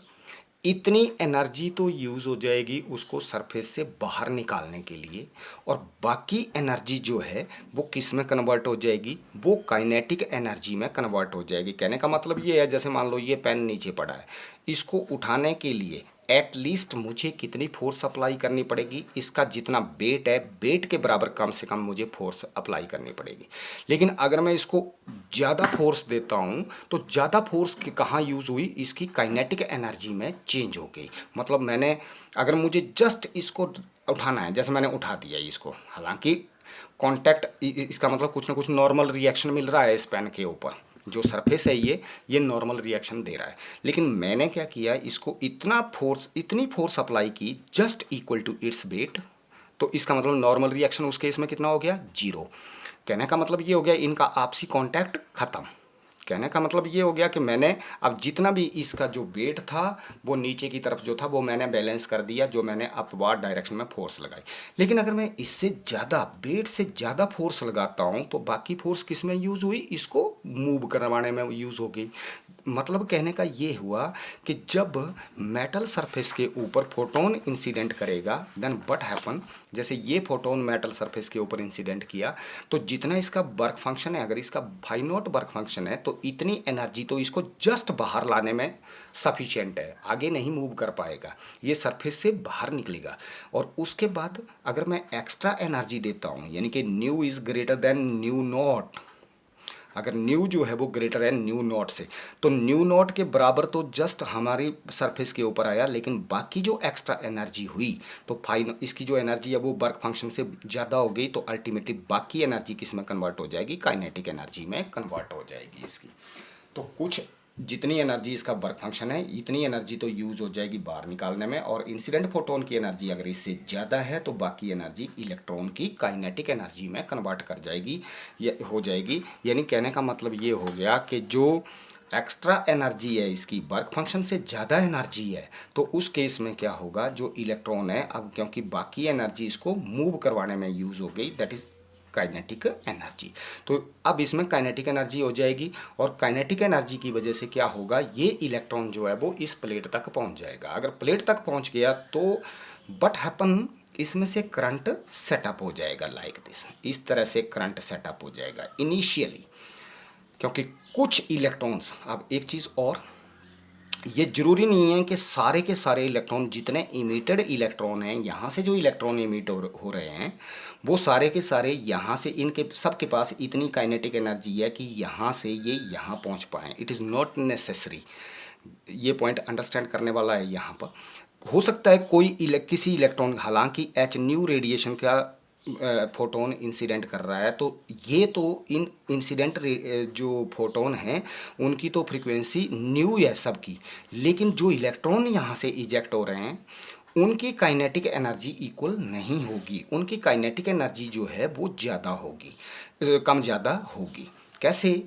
[SPEAKER 1] इतनी एनर्जी तो यूज़ हो जाएगी उसको सरफेस से बाहर निकालने के लिए, और बाकी एनर्जी जो है वो किस में कन्वर्ट हो जाएगी, वो काइनेटिक एनर्जी में कन्वर्ट हो जाएगी। कहने का मतलब ये है, जैसे मान लो ये पेन नीचे पड़ा है, इसको उठाने के लिए एटलीस्ट मुझे कितनी फोर्स अप्लाई करनी पड़ेगी, इसका जितना वेट है वेट के बराबर कम से कम मुझे फोर्स अप्लाई करनी पड़ेगी। लेकिन अगर मैं इसको ज़्यादा फोर्स देता हूँ तो ज़्यादा फोर्स की कहाँ यूज़ हुई, इसकी काइनेटिक एनर्जी में चेंज हो गई। मतलब मैंने, अगर मुझे जस्ट इसको उठाना है, जैसे मैंने उठा दिया इसको, हालांकि कांटेक्ट, इसका मतलब कुछ ना कुछ नॉर्मल रिएक्शन मिल रहा है इस पेन के ऊपर, जो सरफेस है ये नॉर्मल रिएक्शन दे रहा है, लेकिन मैंने क्या किया, इसको इतनी फोर्स अप्लाई की just equal to its weight, तो इसका मतलब नॉर्मल रिएक्शन उस केस में कितना हो गया, 0। कहने का मतलब ये हो गया इनका आपसी कांटेक्ट खत्म। कहने का मतलब ये हो गया कि मैंने अब जितना भी इसका जो वेट था वो नीचे की तरफ जो था वो मैंने बैलेंस कर दिया, जो मैंने अपवार्ड डायरेक्शन में फोर्स लगाई। लेकिन अगर मैं इससे ज़्यादा, वेट से ज़्यादा फोर्स लगाता हूँ तो बाकी फोर्स किस में यूज़ हुई, इसको मूव करवाने में यूज़ हो गई। मतलब कहने का ये हुआ कि जब मेटल सरफेस के ऊपर फोटोन इंसिडेंट करेगा देन व्हाट हैपन, जैसे ये फोटोन मेटल सरफेस के ऊपर इंसिडेंट किया तो जितना इसका वर्क फंक्शन है, अगर इसका फाई नॉट वर्क फंक्शन है तो इतनी एनर्जी तो इसको जस्ट बाहर लाने में सफिशिएंट है, आगे नहीं मूव कर पाएगा, ये सरफेस से बाहर निकलेगा। और उसके बाद अगर मैं एक्स्ट्रा एनर्जी देता हूँ, यानी कि new is greater than new not, अगर न्यू जो है वो ग्रेटर है न्यू नॉट से, तो न्यू नॉट के बराबर तो जस्ट हमारी सरफेस के ऊपर आया, लेकिन बाकी जो एक्स्ट्रा एनर्जी हुई तो फाइन इसकी जो एनर्जी है वो वर्क फंक्शन से ज़्यादा हो गई, तो अल्टीमेटली बाकी एनर्जी किस में कन्वर्ट हो जाएगी, काइनेटिक एनर्जी में कन्वर्ट हो जाएगी इसकी। तो कुछ जितनी एनर्जी इसका वर्क फंक्शन है इतनी एनर्जी तो यूज़ हो जाएगी बाहर निकालने में, और इंसिडेंट फोटोन की एनर्जी अगर इससे ज़्यादा है तो बाकी एनर्जी इलेक्ट्रॉन की काइनेटिक एनर्जी में कन्वर्ट कर जाएगी, ये हो जाएगी। यानी कहने का मतलब ये हो गया कि जो एक्स्ट्रा एनर्जी है इसकी वर्क फंक्शन से ज़्यादा एनर्जी है, तो उस केस में क्या होगा, जो इलेक्ट्रॉन है अब क्योंकि बाकी एनर्जी इसको मूव करवाने में यूज़ हो गई, दैट इज़ काइनेटिक एनर्जी। तो अब इसमें काइनेटिक एनर्जी हो जाएगी, और काइनेटिक एनर्जी की वजह से क्या होगा, ये इलेक्ट्रॉन जो है वो इस प्लेट तक पहुंच जाएगा। अगर प्लेट तक पहुंच गया तो व्हाट हैपन, इसमें से करंट सेटअप हो जाएगा लाइक दिस, इस तरह से करंट सेटअप हो जाएगा इनिशियली, क्योंकि कुछ इलेक्ट्रॉन्स, अब एक चीज़ और, ये जरूरी नहीं है कि सारे के सारे इलेक्ट्रॉन, जितने इमिटेड इलेक्ट्रॉन हैं यहाँ से जो इलेक्ट्रॉन इमिट हो रहे हैं वो सारे के सारे यहाँ से, इनके सबके पास इतनी काइनेटिक एनर्जी है कि यहाँ से ये यहाँ पहुँच पाएँ। इट इज़ नॉट नेसेसरी, ये पॉइंट अंडरस्टैंड करने वाला है यहाँ पर। हो सकता है कोई किसी इलेक्ट्रॉन, हालांकि एच न्यू रेडिएशन का फोटोन इंसिडेंट कर रहा है, तो ये तो इन इंसिडेंट जो फोटोन हैं उनकी तो फ्रीक्वेंसी न्यू है सबकी, लेकिन जो इलेक्ट्रॉन यहाँ से इजेक्ट हो रहे हैं उनकी काइनेटिक एनर्जी इक्वल नहीं होगी, उनकी काइनेटिक एनर्जी जो है वो ज़्यादा होगी, कम ज़्यादा होगी। कैसे,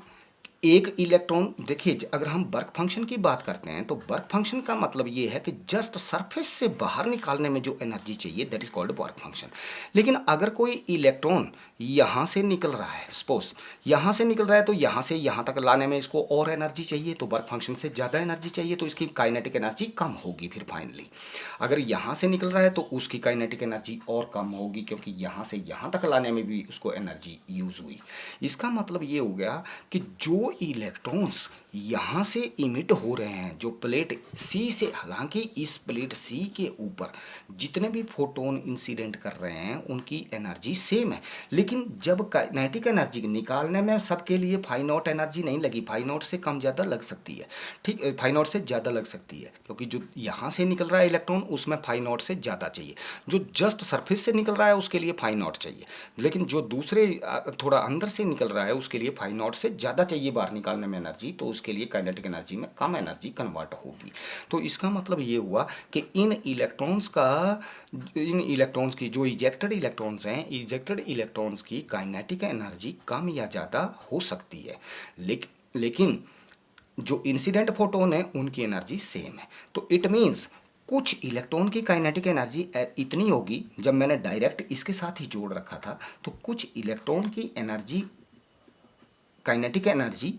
[SPEAKER 1] एक इलेक्ट्रॉन, देखिए अगर हम वर्क फंक्शन की बात करते हैं तो वर्क फंक्शन का मतलब ये है कि जस्ट सरफेस से बाहर निकालने में जो एनर्जी चाहिए that is called work function. लेकिन अगर कोई इलेक्ट्रॉन यहाँ से निकल रहा है, सपोज यहाँ से निकल रहा है, तो यहाँ से यहाँ तक लाने में इसको और एनर्जी चाहिए, तो वर्क फंक्शन से ज़्यादा एनर्जी चाहिए, तो इसकी काइनेटिक एनर्जी कम होगी। फिर फाइनली अगर यहाँ से निकल रहा है तो उसकी काइनेटिक एनर्जी और कम होगी, क्योंकि यहाँ से यहाँ तक लाने में भी उसको एनर्जी यूज़ हुई। इसका मतलब ये हो गया कि जो इलेक्ट्रॉन्स यहाँ से इमिट हो रहे हैं जो प्लेट सी से, हालांकि इस प्लेट सी के ऊपर जितने भी फोटोन इंसिडेंट कर रहे हैं उनकी एनर्जी सेम है, लेकिन जब काइनेटिक एनर्जी निकालने में सबके लिए फाई नॉट एनर्जी नहीं लगी, फाई नॉट से कम ज़्यादा लग सकती है, ठीक, फाई नॉट से ज़्यादा लग सकती है, क्योंकि जो यहाँ से निकल रहा है इलेक्ट्रॉन उसमें फाई नॉट से ज़्यादा चाहिए, जो जस्ट सरफेस से निकल रहा है उसके लिए फाई नॉट चाहिए, लेकिन जो दूसरे थोड़ा अंदर से निकल रहा है उसके लिए फाई नॉट से ज़्यादा चाहिए बाहर निकालने में एनर्जी, तो उसके लिए काइनेटिक एनर्जी में कम एनर्जी कन्वर्ट होगी। तो इसका मतलब ये हुआ कि इन इलेक्ट्रॉन्स की जो इजेक्टेड इलेक्ट्रॉन्स हैं, इजेक्टेड इलेक्ट्रॉन्स की काइनेटिक एनर्जी कम या ज़्यादा हो सकती है, लेकिन जो इंसिडेंट फोटोन है उनकी एनर्जी सेम है। तो इट मीन्स कुछ इलेक्ट्रॉन की काइनेटिक एनर्जी इतनी होगी, जब मैंने डायरेक्ट इसके साथ ही जोड़ रखा था, तो कुछ इलेक्ट्रॉन की एनर्जी, काइनेटिक एनर्जी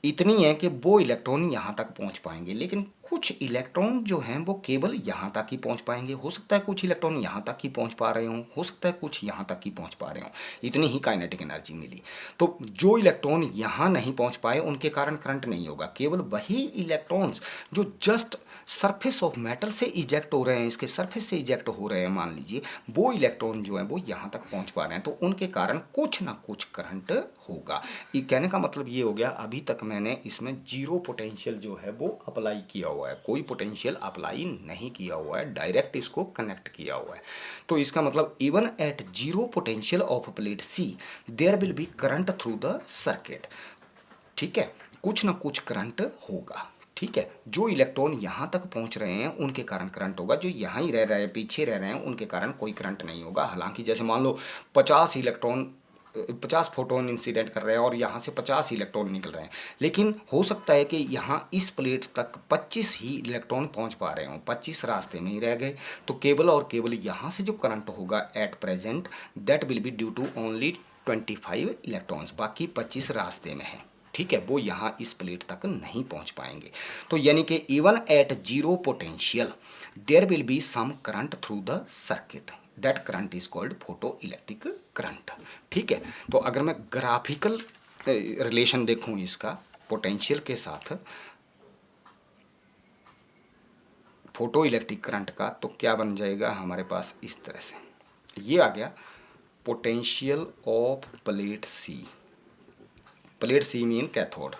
[SPEAKER 1] इतनी है कि वो इलेक्ट्रॉन यहाँ तक पहुँच पाएंगे, लेकिन कुछ इलेक्ट्रॉन जो हैं वो केवल यहाँ तक ही पहुँच पाएंगे। हो सकता है कुछ इलेक्ट्रॉन यहाँ तक ही पहुँच पा रहे हों, हो सकता है कुछ यहाँ तक ही पहुँच पा रहे हों, इतनी ही काइनेटिक एनर्जी मिली। तो जो इलेक्ट्रॉन यहाँ नहीं पहुँच पाए उनके कारण करंट नहीं होगा, केवल वही इलेक्ट्रॉन्स जो जस्ट सरफेस ऑफ मेटल से इजेक्ट हो रहे हैं, इसके सरफेस से इजेक्ट हो रहे हैं मान लीजिए, वो इलेक्ट्रॉन जो है वो यहाँ तक पहुँच पा रहे हैं, तो उनके कारण कुछ ना कुछ करंट होगा। ये कहने का मतलब ये हो गया, अभी तक मैंने इसमें जीरो पोटेंशियल जो है वो अप्लाई किया हुआ है, कोई पोटेंशियल अप्लाई नहीं किया हुआ है, डायरेक्ट इसको कनेक्ट किया हुआ है। तो इसका मतलब even at zero potential of plate C there will be current through the circuit. ठीक है, कुछ ना कुछ करंट होगा। ठीक है, जो इलेक्ट्रॉन यहाँ तक पहुँच रहे हैं उनके कारण करंट होगा, जो यहाँ ही रह रहे हैं, पीछे रह रहे हैं, उनके कारण कोई करंट नहीं होगा। हालांकि जैसे मान लो 50 फोटोन इंसिडेंट कर रहे हैं और यहाँ से 50 इलेक्ट्रॉन निकल रहे हैं, लेकिन हो सकता है कि यहाँ इस प्लेट तक 25 ही इलेक्ट्रॉन पहुँच पा रहे हों, 25 रास्ते में ही रह गए। तो केवल और केवल यहाँ से जो करंट होगा at present, that will be due to only 25 electrons, बाकी 25 रास्ते में है। ठीक है, वो यहाँ इस प्लेट तक नहीं पहुँच पाएंगे। तो यानी कि even at zero potential there will be some current through the circuit, that current is called photo electric current. ठीक है, तो अगर मैं ग्राफिकल रिलेशन देखूं इसका पोटेंशियल के साथ फोटो इलेक्ट्रिक करंट का, तो क्या बन जाएगा हमारे पास इस तरह से, ये आ गया potential of plate C, plate C mean cathode,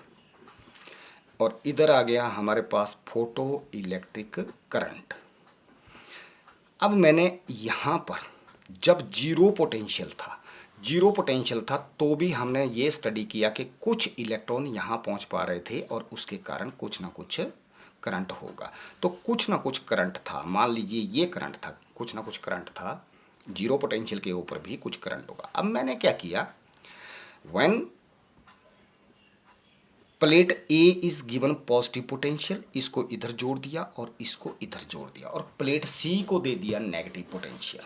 [SPEAKER 1] और इधर आ गया हमारे पास फोटो इलेक्ट्रिक करंट। अब मैंने यहाँ पर जब जीरो पोटेंशियल था तो भी हमने ये स्टडी किया कि कुछ इलेक्ट्रॉन यहाँ पहुँच पा रहे थे और उसके कारण कुछ ना कुछ करंट होगा। तो कुछ ना कुछ करंट था, मान लीजिए ये करंट था, कुछ ना कुछ करंट था, जीरो पोटेंशियल के ऊपर भी कुछ करंट होगा। अब मैंने क्या किया, when plate A is given positive potential, इसको इधर जोड़ दिया और इसको इधर जोड़ दिया, और प्लेट सी को दे दिया नेगेटिव पोटेंशियल।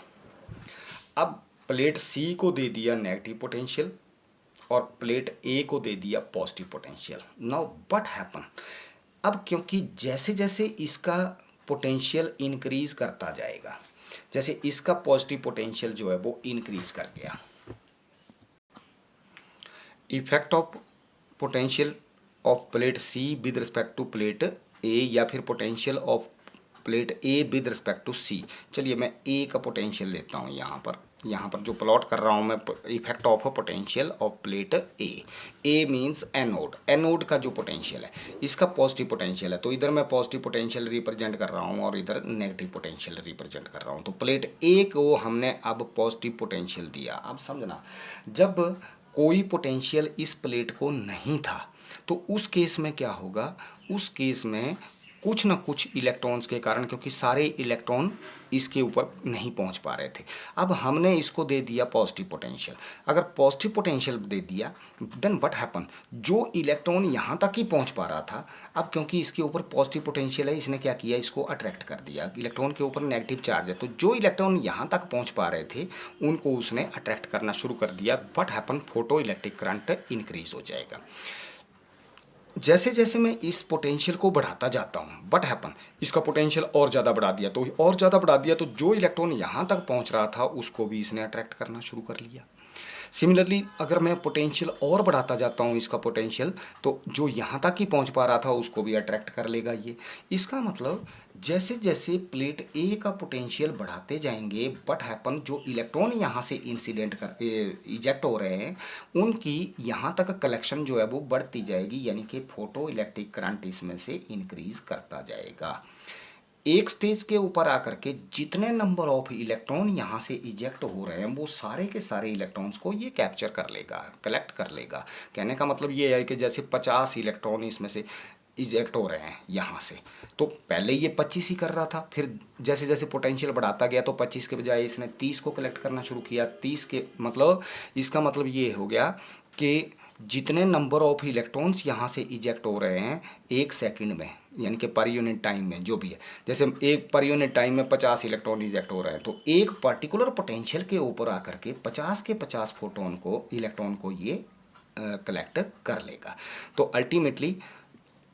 [SPEAKER 1] अब प्लेट सी को दे दिया नेगेटिव पोटेंशियल और प्लेट ए को दे दिया positive potential. Now what happen, अब क्योंकि जैसे जैसे इसका पोटेंशियल इंक्रीज करता जाएगा, जैसे इसका पॉजिटिव पोटेंशियल जो है वो इंक्रीज कर गया, effect of potential of plate C with respect to plate A, या फिर potential of plate A with respect to C. चलिए मैं ए का पोटेंशियल लेता हूँ, यहाँ पर जो प्लॉट कर रहा हूँ मैं, effect of potential of plate A means anode, anode का जो पोटेंशियल है, इसका पॉजिटिव पोटेंशियल है, तो इधर मैं पॉजिटिव पोटेंशियल रिप्रेजेंट कर रहा हूँ और इधर नेगेटिव पोटेंशियल रिप्रेजेंट कर रहा हूँ। तो प्लेट ए को हमने अब पॉजिटिव पोटेंशियल दिया। अब समझना, जब कोई पोटेंशियल इस प्लेट को नहीं था तो उस केस में क्या होगा, उस केस में कुछ ना कुछ इलेक्ट्रॉन्स के कारण, क्योंकि सारे इलेक्ट्रॉन इसके ऊपर नहीं पहुंच पा रहे थे, अब हमने इसको दे दिया पॉजिटिव पोटेंशियल। अगर पॉजिटिव पोटेंशियल दे दिया देन व्हाट हैपन, जो इलेक्ट्रॉन यहाँ तक ही पहुंच पा रहा था, अब क्योंकि इसके ऊपर पॉजिटिव पोटेंशियल है, इसने क्या किया, इसको अट्रैक्ट कर दिया। इलेक्ट्रॉन के ऊपर नेगेटिव चार्ज है, तो जो इलेक्ट्रॉन यहाँ तक पहुँच पा रहे थे उनको उसने अट्रैक्ट करना शुरू कर दिया। What happen, photo electric current increase हो जाएगा। जैसे जैसे मैं इस पोटेंशियल को बढ़ाता जाता हूँ, व्हाट हैपन, इसका पोटेंशियल और ज़्यादा बढ़ा दिया, तो और ज़्यादा बढ़ा दिया तो जो इलेक्ट्रॉन यहाँ तक पहुँच रहा था उसको भी इसने अट्रैक्ट करना शुरू कर लिया। सिमिलरली अगर मैं पोटेंशियल और बढ़ाता जाता हूँ इसका पोटेंशियल, तो जो यहाँ तक ही पहुँच पा रहा था उसको भी अट्रैक्ट कर लेगा ये। इसका मतलब जैसे जैसे प्लेट ए का पोटेंशियल बढ़ाते जाएंगे, व्हाट हैपन, जो इलेक्ट्रॉन यहाँ से इंसिडेंट कर इजेक्ट हो रहे हैं उनकी यहाँ तक कलेक्शन जो है वो बढ़ती जाएगी, यानी कि फोटो इलेक्ट्रिक करंट इसमें से इंक्रीज करता जाएगा। एक स्टेज के ऊपर आकर के जितने नंबर ऑफ इलेक्ट्रॉन यहाँ से इजेक्ट हो रहे हैं वो सारे के सारे इलेक्ट्रॉन्स को ये कैप्चर कर लेगा, कलेक्ट कर लेगा। कहने का मतलब ये है कि जैसे 50 इलेक्ट्रॉन इसमें से इजेक्ट हो रहे हैं यहाँ से, तो पहले ये 25 ही कर रहा था, फिर जैसे जैसे पोटेंशियल बढ़ाता गया तो 25 के बजाय इसने 30 को कलेक्ट करना शुरू किया। 30 के मतलब, इसका मतलब ये हो गया कि जितने नंबर ऑफ इलेक्ट्रॉन्स यहाँ से इजेक्ट हो रहे हैं एक सेकंड में, यानी कि पर यूनिट टाइम में जो भी है, जैसे एक पर यूनिट टाइम में 50 इलेक्ट्रॉन इजेक्ट हो रहे हैं, तो एक पर्टिकुलर पोटेंशियल के ऊपर आकर के 50 के 50 फोटोन को, इलेक्ट्रॉन को ये कलेक्ट कर लेगा। तो अल्टीमेटली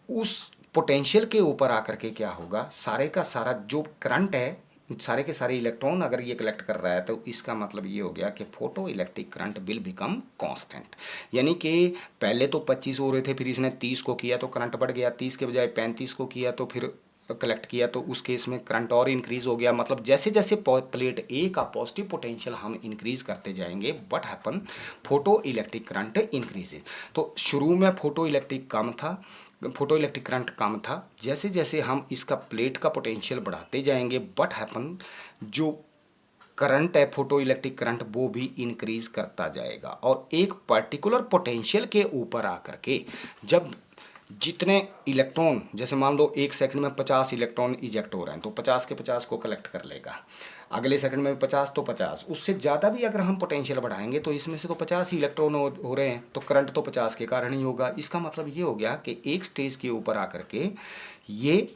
[SPEAKER 1] उस पोटेंशियल के ऊपर आकर के क्या होगा, सारे का सारा जो करंट है, सारे के सारे इलेक्ट्रॉन अगर ये कलेक्ट कर रहा है, तो इसका मतलब ये हो गया कि photo electric current will become constant. यानी कि पहले तो 25 हो रहे थे, फिर इसने 30 को किया तो करंट बढ़ गया, 30 के बजाय 35 को किया तो फिर कलेक्ट किया, तो उस केस में करंट और इंक्रीज हो गया। मतलब जैसे जैसे प्लेट ए का पॉजिटिव पोटेंशियल हम इंक्रीज करते जाएंगे, what happen, photo electric current increases. तो शुरू में फोटो इलेक्ट्रिक कम था, फोटो इलेक्ट्रिक करंट कम था, जैसे जैसे हम इसका प्लेट का पोटेंशियल बढ़ाते जाएंगे, व्हाट हैपन, जो करंट है फोटो इलेक्ट्रिक करंट वो भी इंक्रीज करता जाएगा। और एक पर्टिकुलर पोटेंशियल के ऊपर आकर के जब जितने इलेक्ट्रॉन, जैसे मान लो एक सेकंड में 50 इलेक्ट्रॉन इजेक्ट हो रहे हैं तो 50 के 50 को कलेक्ट कर लेगा, अगले सेकंड में 50 तो 50, उससे ज़्यादा भी अगर हम पोटेंशियल बढ़ाएंगे तो इसमें से तो 50 ही इलेक्ट्रॉन हो रहे हैं, तो करंट तो 50 के कारण ही होगा। इसका मतलब ये हो गया कि एक स्टेज के ऊपर आकर के ये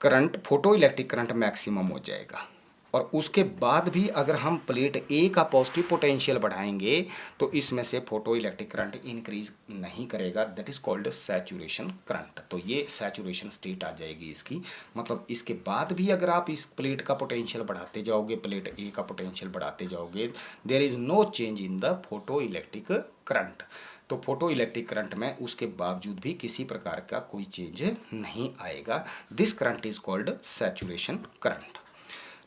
[SPEAKER 1] current, photo electric current maximum हो जाएगा। और उसके बाद भी अगर हम प्लेट ए का पॉजिटिव पोटेंशियल बढ़ाएंगे तो इसमें से फोटो इलेक्ट्रिक करंट इंक्रीज नहीं करेगा, that is called saturation current. तो ये सैचुरेशन स्टेट आ जाएगी इसकी। मतलब इसके बाद भी अगर आप इस प्लेट का पोटेंशियल बढ़ाते जाओगे, प्लेट ए का पोटेंशियल बढ़ाते जाओगे, there is no change in the photo electric current. तो फोटो इलेक्ट्रिक करंट में उसके बावजूद भी किसी प्रकार का कोई चेंज नहीं आएगा। This current is called saturation current.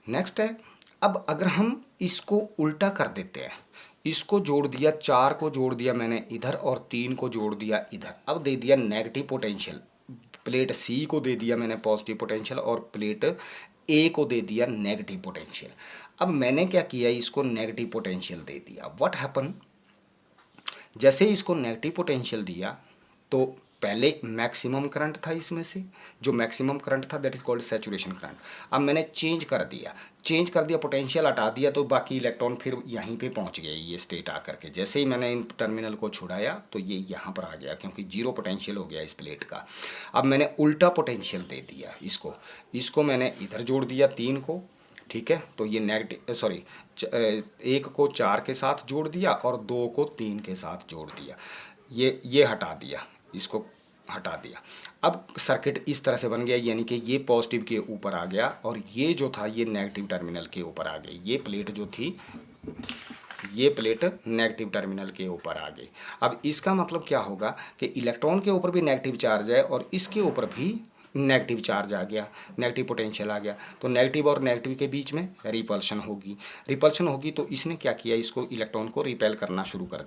[SPEAKER 1] Next है, अब अगर हम इसको उल्टा कर देते हैं, इसको जोड़ दिया, 4 को जोड़ दिया मैंने इधर और 3 को जोड़ दिया इधर, अब दे दिया नेगेटिव पोटेंशियल। प्लेट सी को दे दिया मैंने पॉजिटिव पोटेंशियल और प्लेट ए को दे दिया नेगेटिव पोटेंशियल। अब मैंने क्या किया, इसको नेगेटिव पोटेंशियल दे दिया। व्हाट हैपन, जैसे ही इसको नेगेटिव पोटेंशियल दिया तो पहले मैक्सिमम करंट था इसमें से, जो मैक्सिमम करंट था that is called saturation current. अब मैंने चेंज कर दिया, पोटेंशियल हटा दिया तो बाकी इलेक्ट्रॉन फिर यहीं पे पहुंच गए ये स्टेट आकर के। जैसे ही मैंने इन टर्मिनल को छुड़ाया तो ये यहाँ पर आ गया क्योंकि जीरो पोटेंशियल हो गया इस प्लेट का। अब मैंने उल्टा पोटेंशियल दे दिया इसको मैंने इधर जोड़ दिया 3 को, ठीक है, तो ये नेगेटिव सॉरी 1 को 4 के साथ जोड़ दिया और 2 को 3 के साथ जोड़ दिया, ये हटा दिया, इसको हटा दिया। अब सर्किट इस तरह से बन गया, यानी कि ये पॉजिटिव के ऊपर आ गया और ये जो था ये नेगेटिव टर्मिनल के ऊपर आ गई। ये प्लेट जो थी ये प्लेट नेगेटिव टर्मिनल के ऊपर आ गई। अब इसका मतलब क्या होगा कि इलेक्ट्रॉन के ऊपर भी नेगेटिव चार्ज है और इसके ऊपर भी नेगेटिव चार्ज आ गया, नेगेटिव पोटेंशियल आ गया। तो नेगेटिव और नेगेटिव के बीच में रिपल्शन होगी तो इसने क्या किया, इसको इलेक्ट्रॉन को रिपेल करना शुरू कर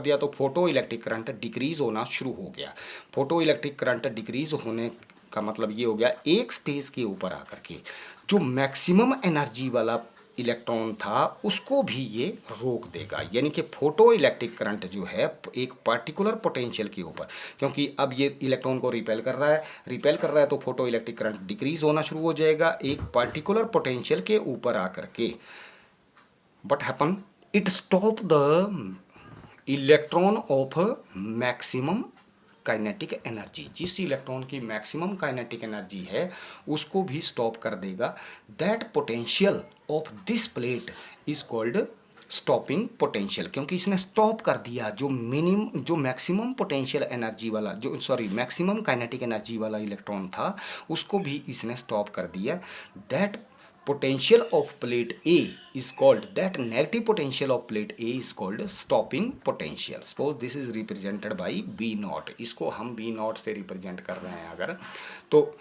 [SPEAKER 1] दिया तो फोटो इलेक्ट्रिक करंट डिक्रीज होना शुरू हो गया। फोटो इलेक्ट्रिक करंट डिक्रीज होने का मतलब ये हो गया, एक स्टेज के ऊपर आकर के जो मैक्सिमम एनर्जी वाला इलेक्ट्रॉन था उसको भी ये रोक देगा। यानी कि फोटो इलेक्ट्रिक करंट जो है एक पर्टिकुलर पोटेंशियल के ऊपर, क्योंकि अब ये इलेक्ट्रॉन को रिपेल कर रहा है तो फोटो इलेक्ट्रिक करंट डिक्रीज होना शुरू हो जाएगा एक पर्टिकुलर पोटेंशियल के ऊपर आकर के। But happen, it stop the electron of maximum kinetic energy. जिस इलेक्ट्रॉन की मैक्सिमम काइनेटिक एनर्जी है उसको भी स्टॉप कर देगा। That potential of this plate is called stopping potential, क्योंकि इसने स्टॉप कर दिया जो मैक्सिमम पोटेंशियल एनर्जी वाला मैक्सिमम काइनेटिक एनर्जी वाला इलेक्ट्रॉन था उसको भी इसने स्टॉप कर दिया। That potential of plate A is called, that negative potential of plate A is called stopping potential. Suppose this is represented by B naught, इसको हम B naught से रिप्रेजेंट कर रहे हैं अगर, तो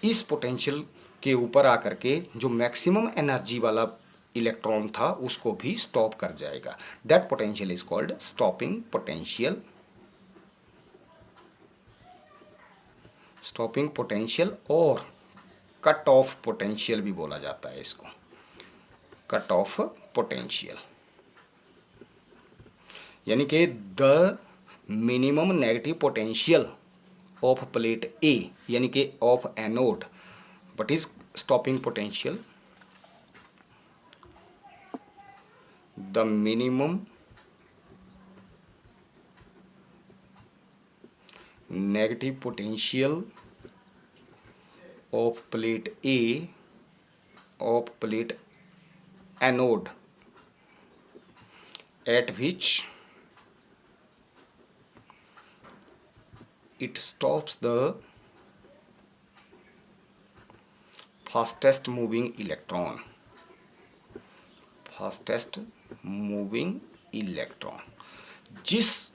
[SPEAKER 1] इस पोटेंशियल के ऊपर आकर के जो मैक्सिमम एनर्जी वाला इलेक्ट्रॉन था उसको भी स्टॉप कर जाएगा। That potential is called stopping potential. और कट ऑफ पोटेंशियल भी बोला जाता है इसको, कट ऑफ पोटेंशियल, यानी कि the minimum negative potential of plate A, यानी कि of anode, what is stopping potential, the minimum negative potential of plate A of plate anode at which it stops the fastest moving electron, जिस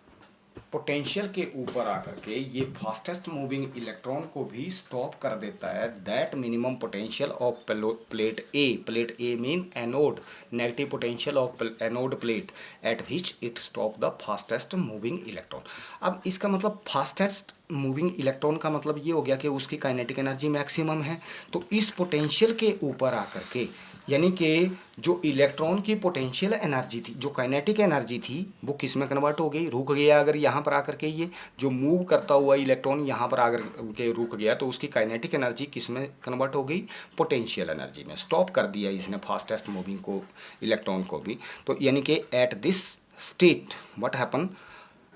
[SPEAKER 1] potential के ऊपर आकर के ये fastest moving electron को भी स्टॉप कर देता है। That minimum potential of plate A mean anode, negative potential of anode plate at which it stop the fastest moving electron. अब इसका मतलब फास्टेस्ट मूविंग इलेक्ट्रॉन का मतलब ये हो गया कि उसकी काइनेटिक एनर्जी मैक्सिमम है, तो इस पोटेंशियल के ऊपर आकर के यानी कि जो इलेक्ट्रॉन की पोटेंशियल एनर्जी थी, जो काइनेटिक एनर्जी थी, वो किस में कन्वर्ट हो गई, रुक गया अगर यहाँ पर आकर के, ये जो मूव करता हुआ इलेक्ट्रॉन यहाँ पर आकर के रुक गया तो उसकी काइनेटिक एनर्जी किस में कन्वर्ट हो गई, पोटेंशियल एनर्जी में। स्टॉप कर दिया इसने फास्टेस्ट मूविंग को, इलेक्ट्रॉन को भी। तो यानी कि at this state what happen,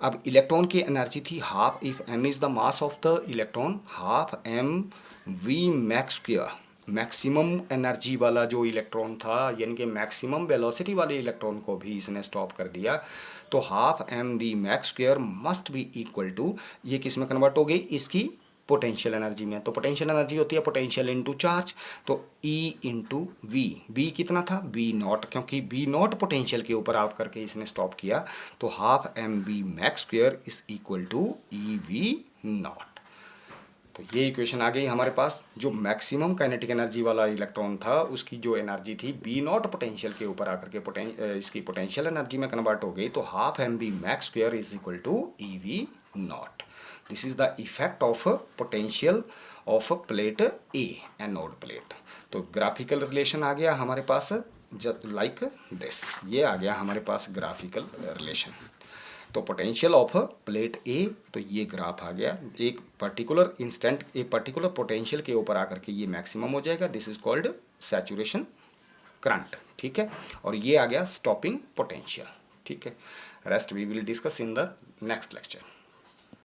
[SPEAKER 1] अब इलेक्ट्रॉन की एनर्जी थी half, if m is the mass of the electron, half m v max square. Maximum energy वाला जो इलेक्ट्रॉन था, यानी कि मैक्सिमम वेलोसिटी वाले इलेक्ट्रॉन को भी इसने स्टॉप कर दिया। तो half m v max square must be equal to, ये किस में कन्वर्ट हो गई, इसकी पोटेंशियल एनर्जी में। तो पोटेंशियल एनर्जी होती है पोटेंशियल इनटू चार्ज, तो E इंटू वी, वी कितना था, वी नॉट, क्योंकि वी नॉट पोटेंशियल के ऊपर आप करके इसने स्टॉप किया। तो half m v max square is equal to e V not. तो ये इक्वेशन आ गई हमारे पास। जो मैक्सिमम काइनेटिक एनर्जी वाला इलेक्ट्रॉन था उसकी जो एनर्जी थी वी नॉट पोटेंशियल के ऊपर आकर के इसकी पोटेंशियल एनर्जी में कन्वर्ट हो गई। तो half m v max square is equal to e V not. This is the effect of potential of plate A, anode plate. तो ग्राफिकल रिलेशन आ गया हमारे पास, जस्ट लाइक दिस, ये आ गया हमारे पास ग्राफिकल रिलेशन। तो पोटेंशियल ऑफ प्लेट ए, तो ये ग्राफ आ गया, एक पर्टिकुलर इंस्टेंट, एक पर्टिकुलर पोटेंशियल के ऊपर आकर के ये मैक्सिमम हो जाएगा। This is called saturation current, ठीक है। और ये आ गया स्टॉपिंग पोटेंशियल, ठीक है। Rest we will discuss in the next lecture.